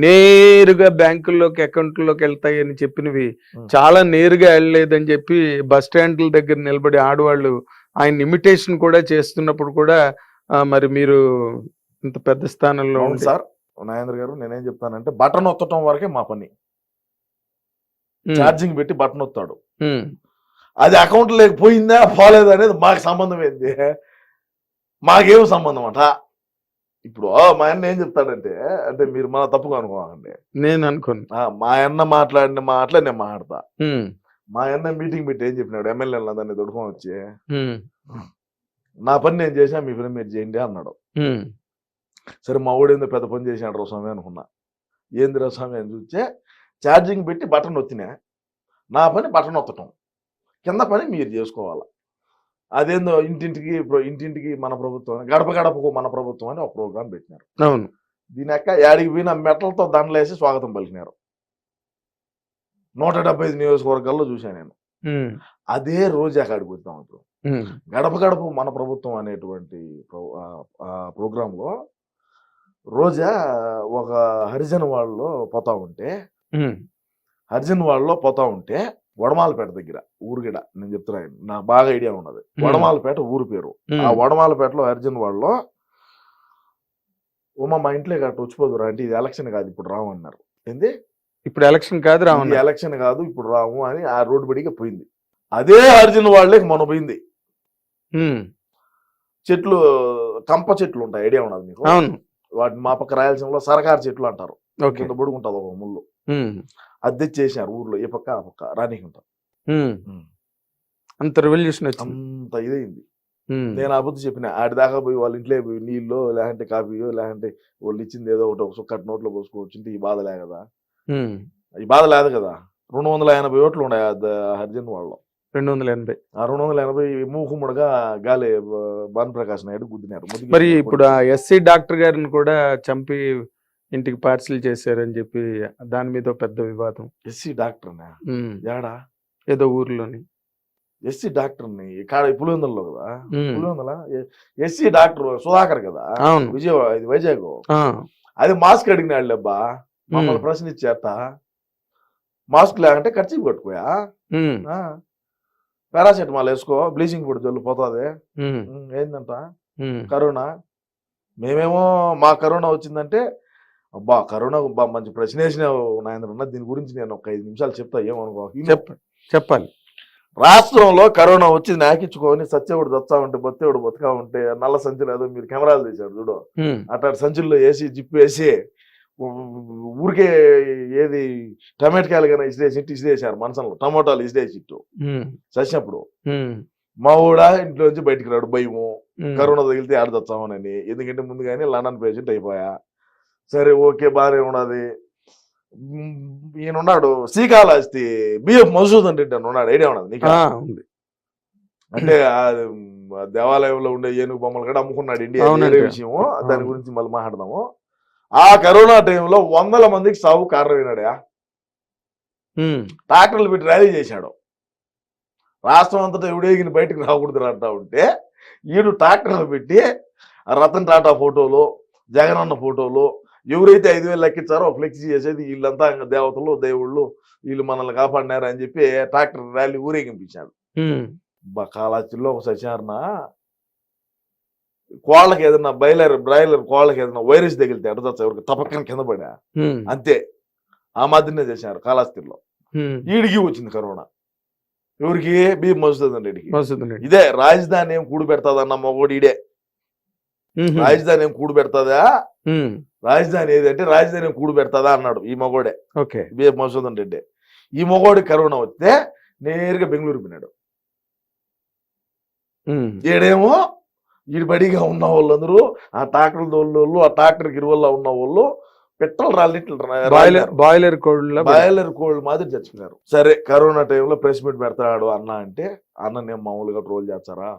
నేరుగా బ్యాంకుల్లోకి అకౌంట్లోకి వెళ్తాయి అని చెప్పినవి చాలా నేరుగా వెళ్ళలేదని చెప్పి బస్ స్టాండ్ల దగ్గర నిలబడి ఆడవాళ్ళు ఆయన ఇమిటేషన్ కూడా చేస్తున్నప్పుడు కూడా మరి మీరు ఇంత పెద్ద స్థానంలో అవును ఉండి. సార్ నాగేంద్ర గారు, నేనేం చెప్తానంటే బటన్ ఒత్తటం వరకే మా పని. ఉమ్, ఛార్జింగ్ పెట్టి బటన్ ఒత్తాడు, ఉమ్, అది అకౌంట్ లేకపోయిందా పోలేదా అనేది మాకు సంబంధం ఏంది, మాకేం సంబంధం అంట. ఇప్పుడు మా అన్న ఏం చెప్తాడంటే, అంటే మీరు మన తప్పుగా అనుకోవాలండి, నేను అనుకోను. మా అన్న మాట్లాడిన మాటలే నేను మాట్లాడతా. ఉమ్, మా అన్న మీటింగ్ పెట్టి ఏం చెప్పినాడు, ఎమ్మెల్యేలు దాన్ని దొడుకొని వచ్చి, ఉమ్, నా పని నేను చేసా, మీ పని మీరు చేయండి అన్నాడు. ఉమ్, సరే మా ఊడేందో పెద్ద పని చేసినాడు రస్వామి అనుకున్నా. ఏంది రస్వామి అని చూస్తే ఛార్జింగ్ పెట్టి బటన్ ఒత్తినా, నా పని బటన్ ఒత్తటం, కింద పని మీరు చేసుకోవాలి. అదేందో ఇంటింటికి మన ప్రభుత్వం, గడప గడపకు మన ప్రభుత్వం అని ఒక ప్రోగ్రాం పెట్టినారు. అవును. దీని యొక్క యాడికి పోయిన మెటలతో దండలేసి స్వాగతం పలికినారు. 175 నియోజకవర్గాల్లో చూశాను నేను. ఉమ్, అదే రోజా కాడికి పోతాం. ఇప్పుడు ఉమ్, గడప గడప మన ప్రభుత్వం అనేటువంటి ప్రోగ్రాంలో రోజా ఒక హరిజన్ వాళ్ళలో పోతా ఉంటే, ఉమ్, వడమాలపేట దగ్గర ఊరుగిడ, నేను చెప్తున్నాను, నాకు బాగా ఐడియా ఉన్నది. వడమాలపేట ఊరు పేరు. ఆ ఉమ్, వడమాలపేటలో హరిజన్ వాళ్ళలో మా ఇంట్లో గట్ట వచ్చిపోదురా అంటే, ఇది ఎలక్షన్ కాదు ఇప్పుడు రాము అన్నారు. ఏంది ఇప్పుడు ఎలక్షన్ కాదు ఇది రావణ. ఎలక్షన్ కాదు ఇప్పుడు రాము అని ఆ రోడ్డు బడిగా పోయింది. అదే హరిజన్ వాళ్ళకి మొన్న పోయింది. ఉమ్, చెట్లు, కంప చెట్లు ఉంటాయి, ఐడియా ఉన్నది మీకు? అవును. వాటిని మా పక్క రాయలసీమలో సరకారు చెట్లు అంటారు. ఓకే. కింద బొడుగుంటుంది ఒక ముళ్ళు, ఉమ్, అది తెచ్చేసారు ఊర్లో, ఏ పక్క ఆ పక్క రానీకుంటారు. ఉమ్, అంత రెవల్యూషన్ వచ్చింది. అంత ఇదైంది. ఉమ్, నేను ఆ బుద్ధి చెప్పిన, ఆడి దాకా పోయి వాళ్ళ ఇంట్లో పోయి నీళ్ళు లేదంటే కాఫీయో లేదంటే వాళ్ళు ఇచ్చింది ఏదో ఒకటి, ఒక సుక్కటి నోట్లో పోసుకోవచ్చు, ఈ బాధ లే కదా, ఉమ్, ఈ బాధ లేదు కదా. 280 ఓట్లు ఉన్నాయి హరిజన్ వాళ్ళు. 280. ఆ 280 మూకుముడుగా గాలి భానుప్రకాష్ నాయుడు గుద్దినారు. మరి ఇప్పుడు ఆ ఎస్సీ డాక్టర్ గారిని కూడా చంపి ఇంటికి పార్సిల్ చేశారని చెప్పి దాని మీద ఒక పెద్ద వివాదం. ఎస్సీ డాక్టర్ ఉమ్, ఏడా? ఏదో ఊర్లోని ఎస్సీ డాక్టర్ని కాడ పులివెందుల్లో కదా, ఉమ్, పులివెందుల ఎస్సీ డాక్టర్ సుధాకర్ కదా, అవును. విజయవాడ, ఇది వైజాగ్. ఆ, అది మాస్క్ అడిగినాడు లేబ్బా, మమ్మల్ని ప్రశ్నించేట. మాస్క్ లేకంటే ఖర్చు కట్టుకోయా, ఉమ్, పారాసెటమాల్ వేసుకో, బ్లీచింగ్ పొడి జల్లు పోతుంది. ఉమ్, ఏందంట ఉమ్, కరోనా. మేమేమో మా కరోనా వచ్చిందంటే, అబ్బా కరోనా మంచి ప్రశ్న వేసినావు నాయన, దీని గురించి నేను ఒక 5 నిమిషాలు చెప్తా, ఏమనుకో. చెప్పాలి. రాష్ట్రంలో కరోనా వచ్చి నాకిచ్చుకొని సత్యవుడు దత్తా ఉంటే బొత్తేవుడు బతుకా ఉంటే, నల్ల సంచులు ఏదో మీరు కెమెరాలు తీశారు చూడు, ఉమ్, అట్లాంటి సంచుల్లో వేసి జిప్పు వేసి ఊరికే ఏది టమాటకాయలు కానీ ఇసిరేసారు, మనసంలో టమోటాలు ఇసిరేసి ఇట్టు ఉమ్, చచ్చినప్పుడు. ఉమ్, మా ఊడా ఇంట్లో నుంచి బయటికి రాడు, భయము ఉమ్, కరోనా తగిలితే ఆడ తెచ్చామని. ఎందుకంటే ముందుగానే లండన్ పేషెంట్ అయిపోయా. సరే ఓకే బాగానే ఉన్నది. ఈయన ఉన్నాడు శ్రీకాళహస్తి బిఎఫ్ మధుసూదన్ రెడ్డి అని ఉన్నాడు, ఐడియా ఉన్నది నీకు? ఆ, ఉంది. అంటే ఆ దేవాలయంలో ఉండే ఏనుగు బొమ్మలు కూడా అమ్ముకున్నాడు ఇండియా, అవునండి. వేరే విషయము, దాని గురించి మళ్ళీ మాట్లాడదాము. ఆ కరోనా టైంలో 100 మందికి సాగు కారణమైనాడా. ఉమ్, ట్రాక్టర్లు పెట్టి ర్యాలీ చేశాడు. రాష్ట్రం అంతటా ఎవడేగిన బయటకు రాకూడదు అంటా ఉంటే, ఈడు ట్రాక్టర్లు పెట్టి రతన్ టాటా ఫోటోలు, జగనన్న ఫోటోలు, ఎవరైతే 5,000 లెక్కించారో ఫ్లెక్సీ చేసేది, వీళ్ళంతా ఇంకా దేవతలు దేవుళ్ళు, వీళ్ళు మనల్ని కాపాడినారు అని చెప్పి ట్రాక్టర్ ర్యాలీ ఊరేగింపించాడు. ఉమ్, కాళహస్తిలో ఒక సత్యనారాయణ కోళ్ళకి ఏదైనా బ్రాయిలర్ కోళ్ళకి ఏదైనా వైరస్ తగిలితే ఎడతా ఎవరికి తపక్కన కింద పడా, ఉమ్, అంతే. ఆ మాదిరినే చేశారు కాళహస్తిలో. ఉమ్, ఈడికి వచ్చింది కరోనా. ఎవరికి? బిఎం మధుసూదన్ రెడ్డికి. మధుసూదన్ రెడ్డి. ఇదే రాజధాని ఏం కూడు పెడతాదన్న మొగోడు ఇడే. ఉహు, రాజధాని ఏం కూడు పెడతాదా, ఉమ్, రాజధాని ఏదంటే రాజధాని ఏం కూడు పెడతాదా అన్నాడు ఈ మొగోడే, ఓకే. బిఎం మధుసూదన్ రెడ్డి. ఈ మొగోడి కరోనా వస్తే నేరుగా బెంగళూరు పోయినాడు. ఉమ్, ఈడేమో ఈడు బడిగా ఉన్న వాళ్ళందరూ, ఆ ట్రాక్టర్ తోళ్ళు, ఆ ట్రాక్టర్ గిరువల్లో ఉన్న వాళ్ళు పెట్రోల్ బాయిలర్ కోళ్ళ బాయిలర్ కోల్డ్ మాదిరి చచ్చిపోయారు. సరే కరోనా టైంలో ప్రెస్ మీట్ పెడతాడు అన్న అంటే, అన్న నేను మామూలుగా ట్రోల్ చేస్తారా,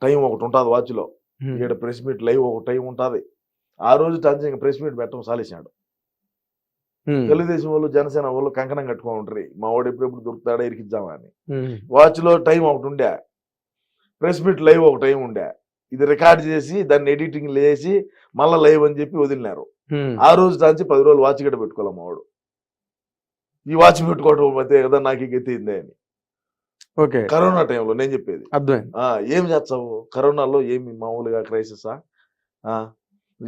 టైం ఒకటి ఉంటుంది వాచ్లో, ఇక్కడ ప్రెస్ మీట్ లైవ్ ఒక టైం ఉంటుంది. ఆ రోజు టంచి ప్రెస్ మీట్ పెట్టడం సాలేసాడు. తెలుగుదేశం వాళ్ళు జనసేన వాళ్ళు కంకణం కట్టుకొని ఉంటారు, మా వాడు ఎప్పుడెప్పుడు దొరుకుతాడో ఇరికిద్దామా అని. వాచ్లో టైం ఒకటి ఉండే, ప్రెస్ మీట్ లైవ్ ఒక టైం ఉండే. ఇది రికార్డ్ చేసి దాన్ని ఎడిటింగ్ లేసి మళ్ళీ లైవ్ అని చెప్పి వదిలినారు. ఆ రోజు దాచి 10 రోజులు వాచ్ గడ్డ పెట్టుకోవాలి మా వాడు. ఈ వాచ్ పెట్టుకోవడం అయితే కదా నాకు గెత్తిందే అని. ఓకే, కరోనా టైంలో నేను చెప్పేది. అర్థమైంది. ఏం చేస్తావు కరోనాలో? ఏమి మామూలుగా క్రైసిసా?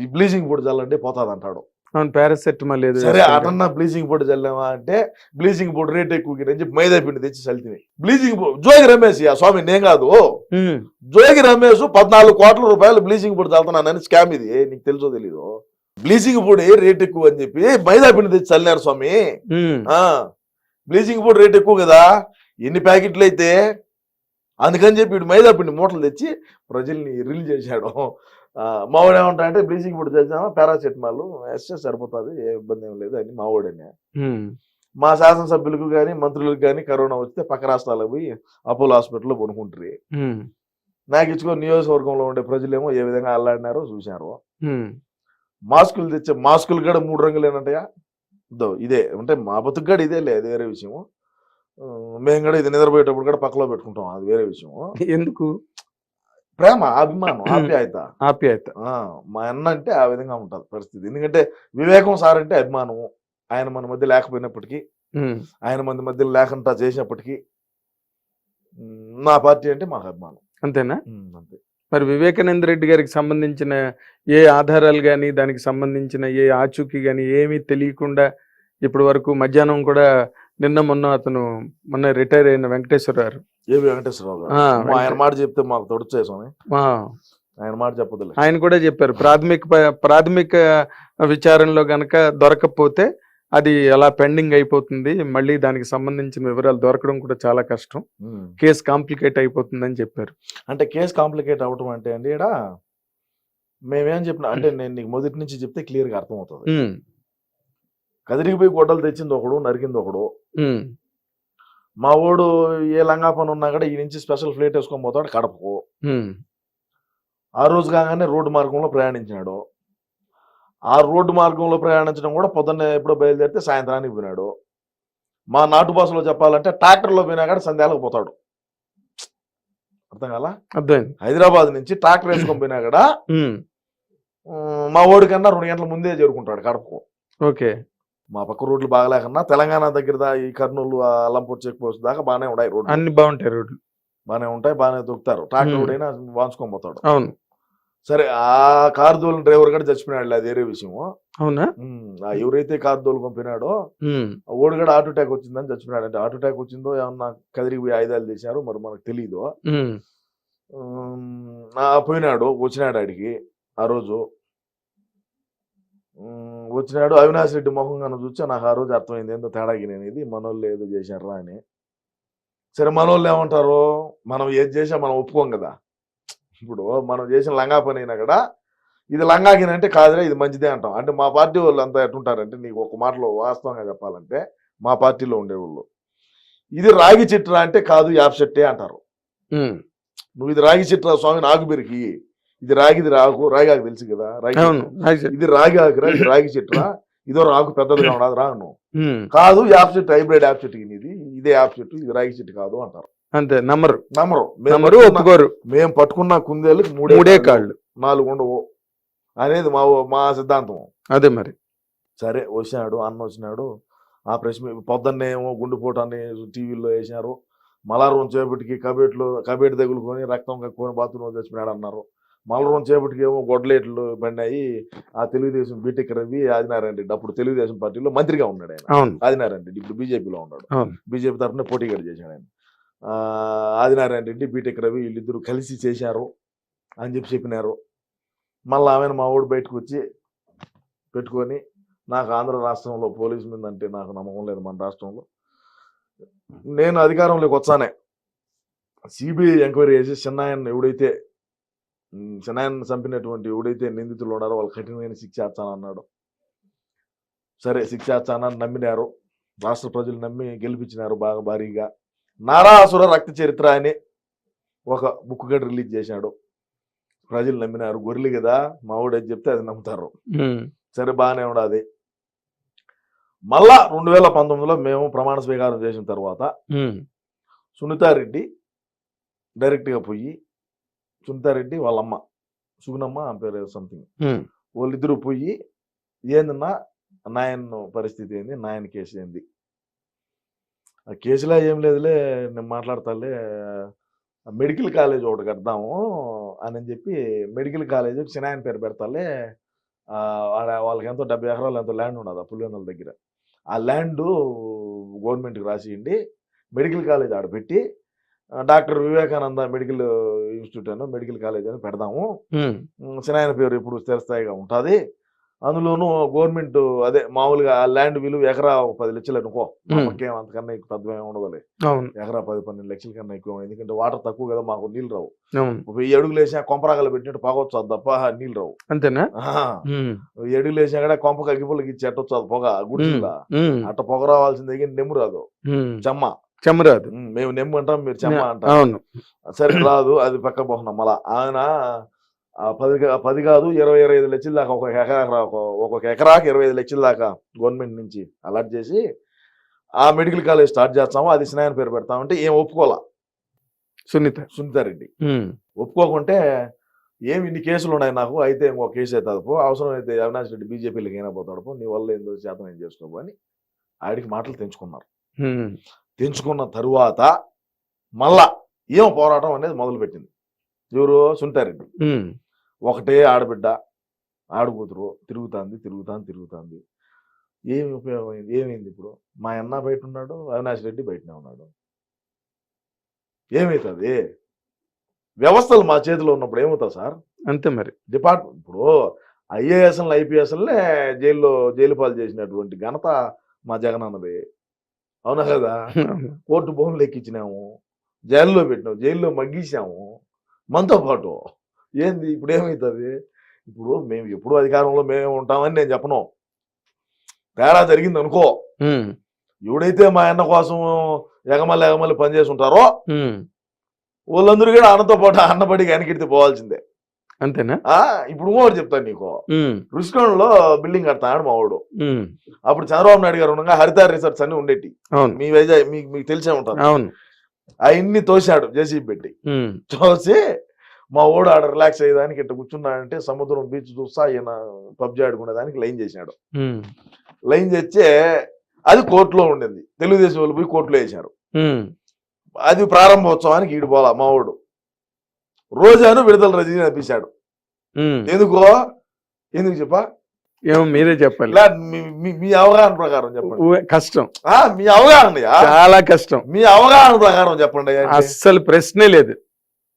ఈ బ్లీచింగ్ పొడి చల్లంటే పోతాది అంటాడు. అవును, పారాసెటమాల్ ఏదో సరే వేసుకుంటారు. అటన్నా బ్లీచింగ్ పొడి చల్లామా అంటే బ్లీచింగ్ పొడి రేట్ ఎక్కువ అని చెప్పి మైదా పిండి తెచ్చి చల్లితివి. బ్లీచింగ్ పొడి జోగి రమేష్ ఆ స్వామి నేను కాదు, ఉమ్, జోగి రమేష్ 14 కోట్ల రూపాయలు బ్లీచింగ్ పొడి చల్లుతున్నానని స్కామ్ ఇది, నీకు తెలుసో తెలీదు. బ్లీచింగ్ పొడి రేట్ ఎక్కువ అని చెప్పి మైదా పిండి తెచ్చి చల్లినారు స్వామి. ఉమ్, బ్లీచింగ్ పొడి రేట్ ఎక్కువ కదా, ఎన్ని ప్యాకెట్లు అయితే, అందుకని చెప్పి వీడు మైదా పిండి మూటలు తెచ్చి ప్రజల్ని రిలీజ్ చేశాడు. మావాడు ఏమంటా అంటే బ్లీచింగ్ పొడి తెచ్చామా పారాసెటమాల్ వేస్తే సరిపోతుంది, ఏ ఇబ్బంది ఏం లేదు అని మావాడని. ఉమ్, మా శాసనసభ్యులకు కానీ మంత్రులకు కానీ కరోనా వస్తే పక్క రాష్ట్రాలకు పోయి అపోలో హాస్పిటల్లో కొనుక్కుంటారు. ఉమ్, నాకు ఇచ్చుకో నియోజకవర్గంలో ఉండే ప్రజలేమో ఏ విధంగా అల్లాడినారో చూశారు. ఉమ్, మాస్కులు తెచ్చే మాస్కులు కూడా 3 రంగులేనంటయా, ఇదే అంటే మా బతుకు కూడా ఇదే లేదు, వేరే విషయం. మేము కూడా ఇది నిద్రపోయేటప్పుడు కూడా పక్కలో పెట్టుకుంటాం, అది వేరే విషయం. ఎందుకు? ప్రేమ, అభిమానం, ఆప్యాయత. ఆప్యాయత. మా అన్న అంటే ఆ విధంగా ఉంటుంది పరిస్థితి. ఎందుకంటే వివేకం సార్ అంటే అభిమానము, ఆయన మన మధ్య లేకపోయినప్పటికీ, ఉమ్, ఆయన మన మధ్య లేకుండా చేసినప్పటికీ నా పార్టీ అంటే మాకు అభిమానం. అంతేనా? అంతే. మరి వివేకానంద రెడ్డి గారికి సంబంధించిన ఏ ఆధారాలు కానీ దానికి సంబంధించిన ఏ ఆచూకీ కానీ ఏమీ తెలియకుండా ఇప్పటి వరకు మధ్యాహ్నం కూడా మొన్న రిటైర్ అయిన వెంకటేశ్వరరావు, ఏవి వెంకటేశ్వరరావు గారు, ఆయన మాట చెప్తే మాకు తొడుచేసామే, ఆయన మాట చెప్పదులే. ఆయన కూడా చెప్పారు ప్రాథమిక విచారణలో గనక దొరకకపోతే అది అలా పెండింగ్ అయిపోతుంది, మళ్ళీ దానికి సంబంధించిన వివరాలు దొరకడం కూడా చాలా కష్టం, కేసు కాంప్లికేట్ అయిపోతుందని చెప్పారు. అంటే కేసు కాంప్లికేట్ అవటం అంటే అండి, ఇక్కడ మేమేం చెప్పినా అంటే నేను నీకు మొదటి నుంచి చెప్తే క్లియర్ గా అర్థమవుతుంది. కదిరికి పోయి గొడ్డలు తెచ్చింది ఒకడు, నరికింది ఒకడు. మా వాడు ఏ లంగా పని ఉన్నా కూడా ఈ నుంచి స్పెషల్ ఫ్లైట్ వేసుకొని పోతాడు కడపకు. ఆ రోజు కాగానే రోడ్డు మార్గంలో ప్రయాణించినాడు. ఆ రోడ్డు మార్గంలో ప్రయాణించడం కూడా పొద్దున్నే ఎప్పుడో బయలుదేరితే సాయంత్రానికి పోయినాడు. మా నాటు భాషలో చెప్పాలంటే ట్రాక్టర్లో పోయినా కూడా సంధ్యాలకు పోతాడు. అర్థం కాలా? అర్థమైంది. హైదరాబాద్ నుంచి ట్రాక్టర్ వేసుకొని పోయినా కూడా మా ఓడి కన్నా 2 గంటల ముందే చేరుకుంటాడు కడపకు. ఓకే. మా పక్క రోడ్లు బాగలేకన్నా తెలంగాణ దగ్గర ఈ కర్నూలు అల్లంపూర్ చెక్ పోస్ట్ దాకా బాగానే ఉన్నాయి రోడ్లు, అన్ని బాగుంటాయి, రోడ్లు బాగానే ఉంటాయి, బాగానే దొక్కుతారు. ట్రాక్టర్ రోడ్డైనా వాంచుకొని పోతాడు. అవును. సరే ఆ కారు దోలిన డ్రైవర్ కూడా చచ్చిపోయినాడు, అది వేరే విషయం. అవునా? ఎవరైతే కారు దోలుకొనిపోయినాడో ఓడి కూడా హార్ట్ అటాక్ వచ్చిందని చచ్చిపోయినాడు. అంటే హార్ట్ అటాక్ వచ్చిందో ఏమన్నా కదిరికి పోయి ఆయుధాలు తీశారు, మరి మనకు తెలీదు. పోయినాడు, వచ్చినాడు ఆడికి ఆ రోజు వచ్చినాడు. అవినాష్ రెడ్డి మొహంగా చూస్తే నాకు ఆ రోజు అర్థమైంది ఏందో తేడాకి నేను ఇది మనోళ్ళు ఏదో చేశారా అని. సరే మనోళ్ళు ఏమంటారు, మనం ఏది చేసా మనం ఒప్పుకోం కదా. ఇప్పుడు మనం చేసిన లంగా పని అయినా కూడా ఇది లంగాకినంటే కాదురా ఇది మంచిదే అంటాం. అంటే మా పార్టీ వాళ్ళు అంతా ఎట్టుంటారంటే, నీకు ఒక మాటలో వాస్తవంగా చెప్పాలంటే మా పార్టీలో ఉండేవాళ్ళు ఇది రాగి చిట్రా అంటే కాదు యాప చెట్టే అంటారు. నువ్వు ఇది రాగి చిట్రా స్వామి నాకు బెరికి, ఇది రాగిది రాగి ఆకు తెలుసు కదా, ఇది రాగి ఆకురా, ఇది రాగి చెట్టురా, ఇదో రాకు పెద్దదిగా ఉండదు రాను కాదు, యాప్ చెట్టు హైబ్రిడ్ యాప్ చెట్టు ఇది, ఇదే యాప్ చెట్టు, ఇది రాగి చెట్టు కాదు అంటారు. అంతే, నమ్మరు. ఒప్పుకోరు. మేము పట్టుకున్న కుందేళ్ళకి 3 కాళ్ళు 4 ఉండవు అనేది మా సిద్ధాంతం. అదే మరి. సరే వచ్చినాడు అన్న, వచ్చినాడు. ఆ ప్రెస్ పొద్దున్నే ఏమో గుండెపోటాన్ని టీవీలో వేసినారు. మలారం చేపటికి కబేటి తగులుకొని రక్తం కక్కుని బాత్రూమ్ చచ్చిపోయాడు అన్నారు. మలరం చేపటికి ఏమో గొడ్డలేట్లు పడినాయి. ఆ తెలుగుదేశం బీటెక్ రవి ఆదినారాయణ రెడ్డి అప్పుడు తెలుగుదేశం పార్టీలో మంత్రిగా ఉన్నాడు ఆయన. ఆదినారాయణ రెడ్డి ఇప్పుడు బీజేపీలో ఉన్నాడు, బీజేపీ తరఫున పోటీగా చేశాడు ఆయన. ఆదినారాయణ రెడ్డి బీటెక్ రవి వీళ్ళిద్దరు కలిసి చేశారు అని చెప్పినారు. మళ్ళీ ఆమె మా ఊడు బయటకు వచ్చి పెట్టుకొని, నాకు ఆంధ్ర రాష్ట్రంలో పోలీసు మీద అంటే నాకు నమ్మకం లేదు, మన రాష్ట్రంలో నేను అధికారంలోకి వచ్చానే సిబిఐ ఎంక్వైరీ చేసి చిన్నాయన్ని ఎవడైతే చిన్నాయన్ని చంపినటువంటి ఎవడైతే నిందితులు ఉన్నారో వాళ్ళు కఠినమైన శిక్ష వేస్తానన్నాడు. సరే శిక్ష వేస్తానని నమ్మినారు, రాష్ట్ర ప్రజలు నమ్మి గెలిపించినారు బాగా భారీగా. నారాసుర రక్త చరిత్ర అని ఒక బుక్ గడ్ రిలీజ్ చేశాడు. ప్రజలు నమ్మినారు, గొర్రెలు కదా మా ఊడు అది చెప్తే అది నమ్ముతారు. సరే బాగానే ఉండదు. మళ్ళా 2019లో మేము ప్రమాణ స్వీకారం చేసిన తర్వాత సునీతారెడ్డి డైరెక్ట్గా పోయి, సునీతారెడ్డి వాళ్ళమ్మ సుగునమ్మ ఆ పేరు సంథింగ్, వాళ్ళిద్దరూ పోయి ఏందన్నా నాయన్ పరిస్థితి ఏంది, నాయన్ కేసు ఏంది, ఆ కేసులో ఏం లేదులే నేను మాట్లాడతాలే, మెడికల్ కాలేజ్ ఒకటి కడదాము అని చెప్పి మెడికల్ కాలేజ్ చిన్నాయన పేరు పెడతాలే వాళ్ళకి ఎంతో 70 ఎకరాలు ఎంతో ల్యాండ్ ఉన్నది ఆ పులివెందుల దగ్గర. ఆ ల్యాండ్ గవర్నమెంట్కి రాసియండి, మెడికల్ కాలేజ్ ఆడ పెట్టి డాక్టర్ వివేకానంద మెడికల్ ఇన్స్టిట్యూట్ అని మెడికల్ కాలేజ్ అని పెడదాము. చిన్నాయన పేరు ఇప్పుడు స్థిరస్థాయిగా ఉంటుంది. అందులోనూ గవర్నమెంట్ అదే మామూలుగా ఆ ల్యాండ్ విలువ ఎకరా 10 లక్షలు అనుకో, మాకేం అంతకన్నా ఎక్కువ పెద్దమే ఉండదులే. ఎకరా 10-12 లక్షల కన్నా ఎక్కువ, ఎందుకంటే వాటర్ తక్కువ కదా, మాకు నీళ్ళు రావు. 1000 అడుగులు వేసినా కొంపరాగలు పెట్టినట్టు పొగవచ్చు అది తప్ప నీళ్ళు రావు. అంతేనా? 1000 అడుగులు వేసినా కూడా కొంప అగ్గిపుల్లకి ఇచ్చి ఎట్టొచ్చు అది పొగ గుడిలా. అట్ట పొగ రావాల్సిన దగ్గర నెమ్ము రాదు, చెమ్మ రాదు. మేము నెమ్ము అంటాం, మీరు చెమ్మ అంటాం. సరే రాదు, అది పక్క పోతున్నాం. మళ్ళా ఆయన 10 కాదు 20-25 లక్షల దాకా ఒక్కొక్క ఎకరాకి 25 లక్షల దాకా గవర్నమెంట్ నుంచి అలాట్ చేసి ఆ మెడికల్ కాలేజ్ స్టార్ట్ చేస్తాము, అది స్నాయన పేరు పెడతామంటే ఏం ఒప్పుకోవాలా సునీతారెడ్డి. ఒప్పుకోకుంటే ఏమి ఇన్ని కేసులు ఉన్నాయి నాకు, అయితే ఇంకో కేసు అవుతుంది పో, అవసరం అయితే అవినాష్ రెడ్డి బీజేపీలోకి అయినా పోతాడు పో, నీ వల్ల ఏందో శాతం ఏం చేసుకోబో అని ఆడికి మాటలు తెంచుకున్నారు. తెంచుకున్న తరువాత మళ్ళా ఏం పోరాటం అనేది మొదలుపెట్టింది ఎవరు? సునీతారెడ్డి. ఒకటే ఆడబిడ్డ ఆడుకూతురు తిరుగుతాంది. ఏమి ఉపయోగం అయింది? ఏమైంది? ఇప్పుడు మా అన్న బయట ఉన్నాడు, అవినాష్ రెడ్డి బయటనే ఉన్నాడు. ఏమవుతుంది? వ్యవస్థలు మా చేతిలో ఉన్నప్పుడు ఏమవుతుంది సార్? అంతే మరి. డిపార్ట్మెంట్ ఇప్పుడు ఐఏఎస్ఎల్ ఐపీఎస్ఎల్నే జైలు పాలు చేసినటువంటి ఘనత మా జగన్ అన్నది, అవునా కదా? కోర్టు భూములు ఎక్కించినాము, జైల్లో పెట్టినాము, జైల్లో మగ్గించాము మనతో పాటు. ఏంది ఇప్పుడు ఏమవుతుంది? ఇప్పుడు మేము ఎప్పుడు అధికారంలో మేము ఉంటామని నేను చెప్పను, తేడా జరిగింది అనుకో, ఎవడైతే మా అన్న కోసం ఎగమల్లి పనిచేసి ఉంటారో వాళ్ళందరూ కూడా అన్నతో పాటు అన్నబడికి వెనకెడితే పోవాల్సిందే. అంతేనా? ఇప్పుడు ఇంకోటి చెప్తాను నీకు. రుషికొండలో బిల్డింగ్ కడతాడు మా వాడు. అప్పుడు చంద్రబాబు నాయుడు గారు ఉండగా హరిత రిసార్ట్స్ అన్ని ఉండేటి, మీ వైజాగ్ మీకు తెలిసే ఉంటారు. అవన్నీ తోసాడు జేసీబీ పెట్టి. తోసి మా ఓడు ఆడ రిలాక్స్ అయ్యేదానికి ఇట్లా కూర్చున్నాడంటే సముద్రం బీచ్ చూస్తా ఈయన పబ్జి ఆడుకునేదానికి లైన్ చేసినాడు. లైన్ చేస్తే అది కోర్టులో ఉండింది, తెలుగుదేశం వాళ్ళు పోయి కోర్టులో వేశారు. అది ప్రారంభోత్సవానికి ఈడు పోలా మా ఓడు. రోజాను విడుదల రజనీ అనిపించాడు. ఎందుకు చెప్పా? ఏమో మీరే చెప్పాలి. మీ అవగాహన ప్రకారం చెప్పండి. కష్టం. మీ అవగాహన చాలా కష్టం. మీ అవగాహన ప్రకారం చెప్పండి. అస్సలు ప్రశ్నే లేదు.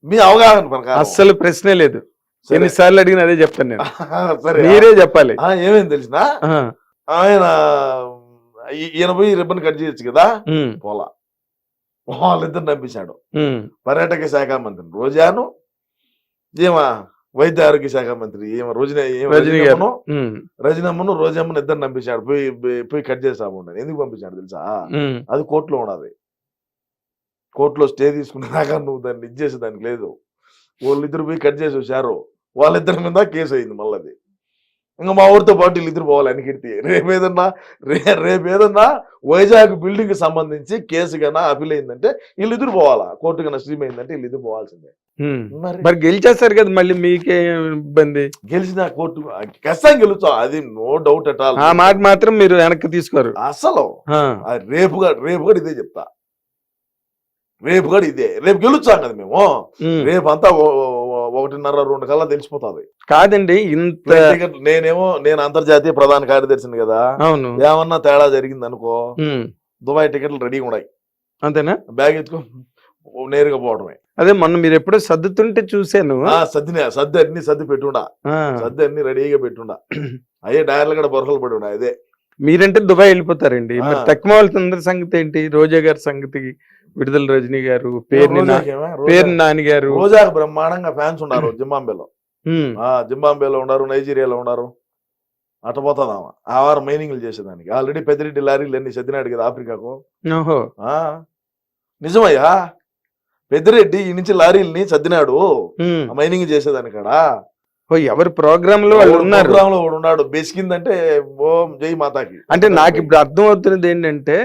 మీ అవగాహన ప్రకారం అస్సలు ప్రశ్నే లేదు. ఎన్నిసార్లు అడిగిన అదే చెప్తాను నేను. మీరే చెప్పాలి. ఏమేమి తెలిసిన ఆయన ఈయన పోయి రిబ్బన్ కట్ చేయొచ్చు కదా, పోలా. వాళ్ళిద్దరు నంపించాడు. పర్యాటక శాఖ మంత్రి రోజాను, ఏమా వైద్య ఆరోగ్య శాఖ మంత్రి ఏమో రజనమ్మను రోజమ్మను ఇద్దరు నంపించాడు. పోయి కట్ చేసాము. ఎందుకు పంపించాడు తెలుసా? అది కోర్టులో ఉన్నది. కోర్టులో స్టే తీసుకునేదాకా నువ్వు దాన్ని ఇచ్చేసేదానికి లేదు. వాళ్ళిద్దరు పోయి కట్ చేసి వచ్చారు, వాళ్ళిద్దరి మీద కేసు అయింది. మళ్ళీ అది ఇంకా మా ఊరితో పాటు వీళ్ళిద్దరు పోవాలి వెనకెడితే. రేపేదన్నా వైజాగ్ బిల్డింగ్ సంబంధించి కేసు కన్నా అపీల్ అయిందంటే వీళ్ళిద్దరు పోవాలా, కోర్టు కన్నా స్ట్రీమ్ అయిందంటే వీళ్ళిద్దరు పోవాల్సిందే. మరి గెలిచేస్తారు కదా, మళ్ళీ మీకే ఇబ్బంది. గెలిచిన కోర్టు ఖచ్చితంగా గెలుస్తాం, అది నో డౌట్ అట్ ఆల్. ఆ మాట మాత్రం మీరు వెనక్కి తీసుకోరు అసలు. రేపు కూడా ఇదే చెప్తా, రేపు కూడా ఇదే. రేపు గెలుస్తాం కదా మేము. రేపు అంతా 1:30-2 కల్లా తెలిసిపోతుంది. కాదండి, ఇంత నేను అంతర్జాతీయ ప్రధాన కార్యదర్శిని కదా. అవును. ఏమన్నా తేడా జరిగింది అనుకో, దుబాయ్ టికెట్లు రెడీగా ఉన్నాయి. అంతేనా? బ్యాగ్ ఎత్తుకో నేరుగా పోవడమే. అదే మొన్న మీరు ఎప్పుడో సర్దుతుంటే చూసాను. సర్ది అన్ని పెట్టుండా, సర్ది అన్ని రెడీగా పెట్టుండా. అయ్యే డైర్లు కూడా బొరకలు పడి ఉండా. అదే మీరంటే దుబాయ్ వెళ్ళిపోతారండి. మరి తక్కువ సంగతి ఏంటి? రోజా గారి సంగతి, విడుదల రజనీ గారు, పేరు నాని గారు. రోజాకు బ్రహ్మాండంగా ఫ్యాన్స్ ఉన్నారు జింబాంబేలో ఉన్నారు, నైజీరియాలో ఉన్నారు. అట్ట పోతుందామా ఆ వారం మైనింగ్లు చేసేదానికి. ఆల్రెడీ పెద్దిరెడ్డి లారీలు అన్ని సర్దినాడు కదా ఆఫ్రికాకు. నిజమయ్యా, పెద్దిరెడ్డి ఈ నుంచి లారీలని సర్దినాడు మైనింగ్ చేసేదానికాడా. ఎవరి ప్రోగ్రామ్ లో వాళ్ళు ఉన్నారు, ఉన్నాడు. బెసికిందంటే ఓం జై మాతాకి. అంటే నాకు ఇప్పుడు అర్థం అవుతున్నది ఏంటంటే,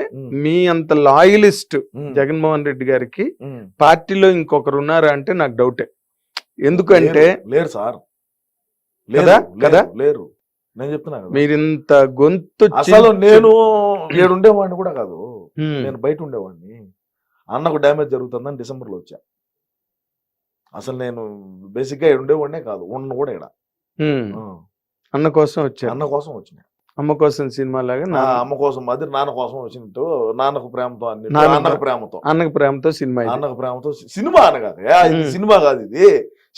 మీ అంత లాయలిస్ట్ జగన్మోహన్ రెడ్డి గారికి పార్టీలో ఇంకొకరు ఉన్నారా అంటే నాకు డౌటే. ఎందుకంటే లేరు సార్, కదా లేరు. నేను చెప్తున్నా మీరింత గొంతు. అసలు నేను ఏడుండేవాడిని కూడా కాదు, నేను బయట ఉండేవాడిని. అన్నకు డ్యామేజ్ జరుగుతుందని డిసెంబర్లో వచ్చా. అసలు నేను బేసిక్ గా ఉండేవాడినే కాదు, ఉన్న కూడా ఇక్కడ. అన్న కోసం వచ్చారు. అన్న కోసం వచ్చిన. అమ్మ కోసం సినిమా లాగా అమ్మ కోసం అది నాన్న కోసం వచ్చినట్టు, నాన్నకు ప్రేమతో అన్ని, అన్నకు ప్రేమతో, అన్నకు ప్రేమతో సినిమా, అన్నకు ప్రేమతో సినిమా అనగాదు. ఇది సినిమా కాదు, ఇది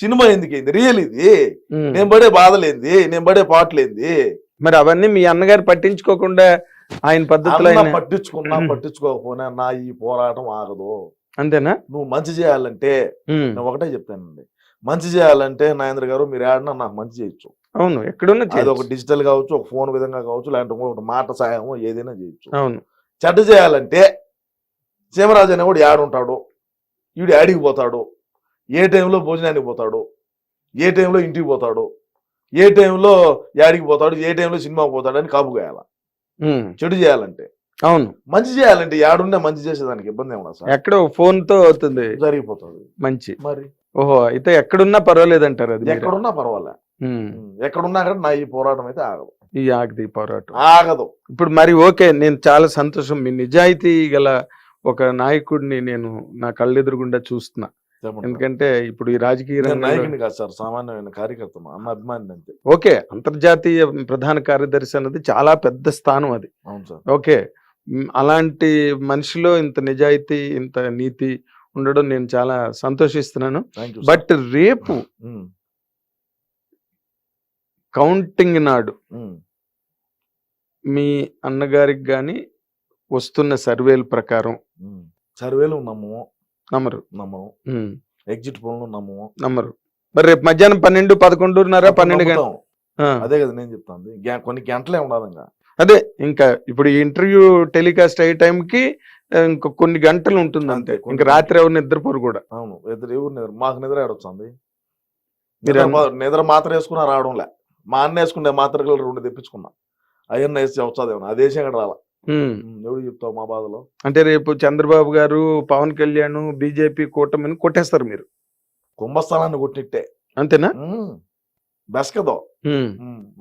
సినిమా ఎందుకైంది, రియల్ ఇది. నేను పడే బాధలేంది, నేను పడే పాటలేంది. మరి అవన్నీ మీ అన్నగారు పట్టించుకోకుండా ఆయన పద్ధతిలో పట్టించుకున్నా పట్టించుకోకపోయినా నా ఈ పోరాటం ఆగదు. అంతేనా? నువ్వు మంచి చేయాలంటే నేను ఒకటే చెప్తానండి, మంచి చేయాలంటే నాగేంద్ర గారు మీరు ఆడినా నాకు మంచి చేయొచ్చు. అవును, ఎక్కడున్నా అది ఒక డిజిటల్ కావచ్చు, ఒక ఫోన్ విధంగా కావచ్చు, లేదంటే ఒక మాట సాయం ఏదైనా చేయొచ్చు. అవును. చెడ్డ చేయాలంటే సీమరాజు అనే కూడా యాడుంటాడు, వీడు యాడికి పోతాడు, ఏ టైంలో భోజనానికి పోతాడు, ఏ టైంలో ఇంటికి పోతాడు, ఏ టైంలో యాడికి పోతాడు, ఏ టైంలో సినిమాకి పోతాడు అని కాపు కాయాల. చెడు చేయాలంటే. అవును. మంచి చేయాలంటే యాడున్నా మంచి చేసేదానికి ఇబ్బంది ఏమన్నా సార్, ఎక్కడ ఫోన్ తో అవుతుంది, జరిగిపోతుంది మంచి. మరి ఓహో, అయితే ఎక్కడున్నా పర్వాలేదు అంటారు. అది ఎక్కడున్నా పర్వాలే, ఎక్కడున్నా కూడా నా ఈ పోరాటం అయితే ఆగదు. ఈ ఆగది పోరాటం ఆగదు. ఇప్పుడు మరి ఓకే, నేను చాలా సంతోషం, మీ నిజాయితీ గల ఒక నాయకుడిని నేను నా కళ్ళెదురుగుండా చూస్తున్నా. ఎందుకంటే ఇప్పుడు ఈ రాజకీయ నాయకుడిని కాదు సార్, సామాన్యమైన కార్యకర్త, అన్న అభిమాని అంతే. ఓకే, అంతర్జాతీయ ప్రధాన కార్యదర్శి అన్నది చాలా పెద్ద స్థానం అది. అవును సార్. ఓకే, అలాంటి మనిషిలో ఇంత నిజాయితీ, ఇంత నీతి ఉండడం నేను చాలా సంతోషిస్తున్నాను. బట్ రేపు కౌంటింగ్ నాడు మీ అన్నగారికి గాని వస్తున్న సర్వేల ప్రకారం, సర్వేలు నమ్మము, నమ్మరు, ఎగ్జిట్ పోల్ నమ్మరు. మరి రేపు మధ్యాహ్నం 12, 11:30, 12 గంటలు, అదే కదా నేను చెప్తాను, కొన్ని గంటలే ఉండాలి. అదే ఇంకా ఇప్పుడు ఈ ఇంటర్వ్యూ టెలికాస్ట్ అయ్యే టైంకి ఇంకా కొన్ని గంటలు ఉంటుంది అంతే. ఇంకా రాత్రి ఎవరు నిద్రపోరు కూడా. అవును, ఎవరు నిద్ర, మాకు నిద్ర ఏడొచ్చింది. నిద్ర మాత్ర వేసుకున్నా రావడంలే, మా అన్న వేసుకునే మాత్రలు 2 తెప్పించుకున్నా, అవన్నీ వేసి వచ్చాదేమో అది వేసి అక్కడ రాలా. ఎవడు చెప్తావు మా బాధలో. అంటే రేపు చంద్రబాబు గారు, పవన్ కళ్యాణ్, బీజేపీ కూటమిని కొట్టేస్తారు మీరు, కుంభస్థలాన్ని కొట్టిట్టే. అంతేనా? బెస్కదో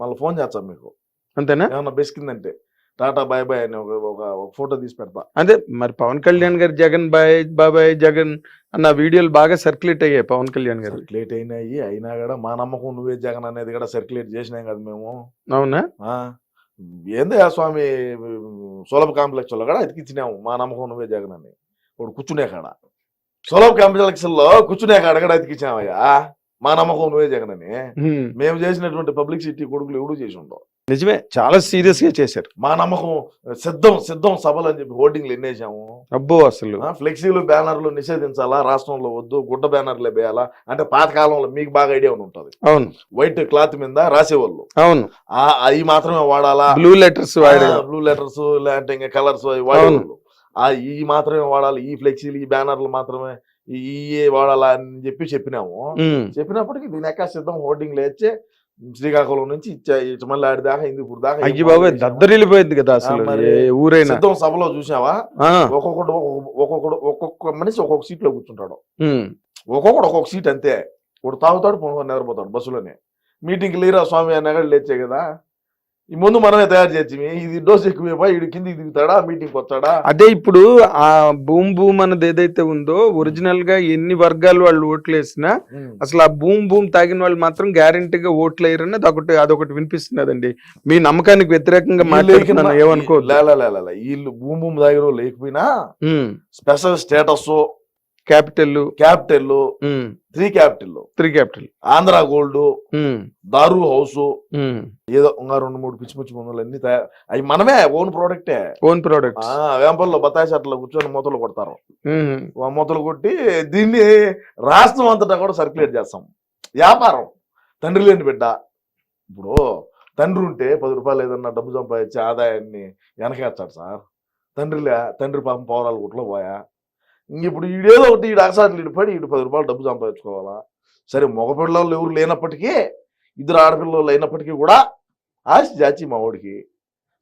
మళ్ళీ ఫోన్ చేస్తాం మీకు, అంతేనా? ఏమన్నా బెస్కిందంటే టాటా బాయ్ బాయ్ అని ఒక ఫోటో తీసి పెడతా. అదే మరి పవన్ కళ్యాణ్ గారు జగన్ బాయ్ బాబాయ్ జగన్ అన్న వీడియోలు బాగా సర్క్యులేట్ అయ్యాయి. పవన్ కళ్యాణ్ గారు సర్క్యులేట్ అయినా కూడా మా నమ్మకం నువ్వే జగన్ అనేది కూడా సర్క్యులేట్ చేసినాం కదా మేము. అవునా? ఏందే స్వామి సులభ కాంప్లెక్స్ లో కూడా అతికిచ్చినాము మా నమ్మకం నువ్వే జగన్ అని. ఇప్పుడు కూర్చునే కాడ సులభ కాంప్లెక్స్ లో కూర్చునే కాడ కూడా అతికిచ్చామయ్యా మా నమ్మకం నువ్వే జగన్ అని. మేము చేసినటువంటి పబ్లిసిటీ కొడుకులు ఎవడు చేసి ఉండవు. నిజమే, చాలా సీరియస్ గా చేశారు. మా నమ్మకం సిద్ధం సభలు అని చెప్పి హోర్డింగ్లు ఎన్నేసాము. అబ్బో, అసలు ఫ్లెక్సీలు బ్యానర్లు నిషేధించాలా, రాష్ట్రంలో వద్దు, గుడ్డ బ్యానర్లే వేయాలా అంటే పాతకాలంలో మీకు బాగా ఐడియా ఉంటుంది. అవును, వైట్ క్లాత్ మీద రాసేవాళ్ళు. అవును, అవి మాత్రమే వాడాలా, బ్లూ లెటర్స్ లేదంటే ఇంకా కలర్స్ వాడేవాళ్ళు. ఈ మాత్రమే వాడాలి, ఈ ఫ్లెక్సీలు ఈ బ్యానర్లు మాత్రమే ఈ వాడాలా అని చెప్పినాము. చెప్పినప్పటికీ దీని ఎక్క సిద్ధం హోర్డింగ్లు వేస్తే శ్రీకాకుళం నుంచి మళ్ళీ ఆడి దాకా హిందూపూర్ దాకా దద్దరిల్లిపోయింది కదా అసలు ఊరైనా. సిద్ధం సభలో చూసావా, ఒక్కొక్క మనిషి ఒక్కొక్క సీట్ లో కూర్చుంటాడు, ఒక్కొక్క సీట్ అంతే. ఇప్పుడు తాగుతాడు, పొనుకొని నిద్రపోతాడు బస్సులోనే. మీటింగ్కి లేరా స్వామి అన్న లేచే కదా, ఈ ముందు మనమే తయారు చేసి ఇది డోస్ ఎక్కువ ఇడు కిందికి దిగుతాడా, మీటింగ్ వస్తాడా. అదే ఇప్పుడు ఆ భూమ్ అన్నది ఏదైతే ఉందో ఒరిజినల్ గా ఎన్ని వర్గాలు వాళ్ళు ఓట్లు వేసినా అసలు ఆ భూమ్ తాగిన వాళ్ళు మాత్రం గ్యారెంటీగా ఓట్లు వేయరని అదొకటి వినిపిస్తున్నదండి. మీ నమ్మకానికి వ్యతిరేకంగా మాట్లాడుతున్నాను, ఏమనుకో. వీళ్ళు భూమ్ తాగిన లేకపోయినా special status, capital 3 capital, Andhra gold, దారు హౌస్, ఏదో ఇంకా 2-3 పిచ్చి మందులు అన్ని అవి మనమే ఓన్ ప్రోడక్ట్. వేంపల్లో బత్తాయి షర్ట్లో కూర్చొని మూతలు కొడతారు. మూతలు కొట్టి దీన్ని రాష్ట్రం అంతటా కూడా సర్క్యులేట్ చేస్తాం. వ్యాపారం. తండ్రి లేని బిడ్డ. ఇప్పుడు తండ్రి ఉంటే 10 రూపాయలు ఏదన్నా డబ్బు సంపాదించి ఆదాయాన్ని వెనకేస్తాడు సార్. తండ్రి పాపం పౌరాలు గుట్లో పోయా, ఇప్పుడు ఈడేదో ఒకటి ఈడు అగసాట్లు పడి 10 రూపాయలు డబ్బు సంపాదించుకోవాలా. సరే, మగపిల్లలు ఎవరు లేనప్పటికీ, 2 ఆడపిల్లలు అయినప్పటికీ కూడా ఆశ జాచి మా వాడికి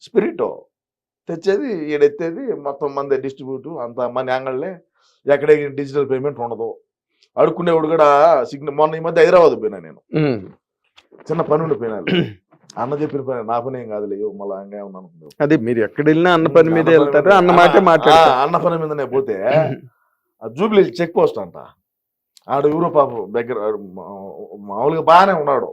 స్పిరిట్ తెచ్చేది ఈడెత్తేది మొత్తం మంది డిస్ట్రిబ్యూట్ అంత మన యాంగళ్ళే. ఎక్కడే డిజిటల్ పేమెంట్ ఉండదు. అడుక్కునేవాడు కూడా మొన్న ఈ మధ్య హైదరాబాద్ పోయినా నేను, చిన్న పని ఉండిపోయినా. అన్న చెప్పిన పని నా పని ఏం కాదులే, మళ్ళీ అంగా ఉన్నాను. అదే మీరు ఎక్కడ వెళ్ళినా అన్న పని మీద వెళ్తారు, అన్న మాట మాట్లాడతారు. అన్న పని మీదనే పోతే జూబ్లీ చెక్ పోస్ట్ అంట, ఆడు ఎవరో పాపం దగ్గర మామూలుగా బాగానే ఉన్నాడు,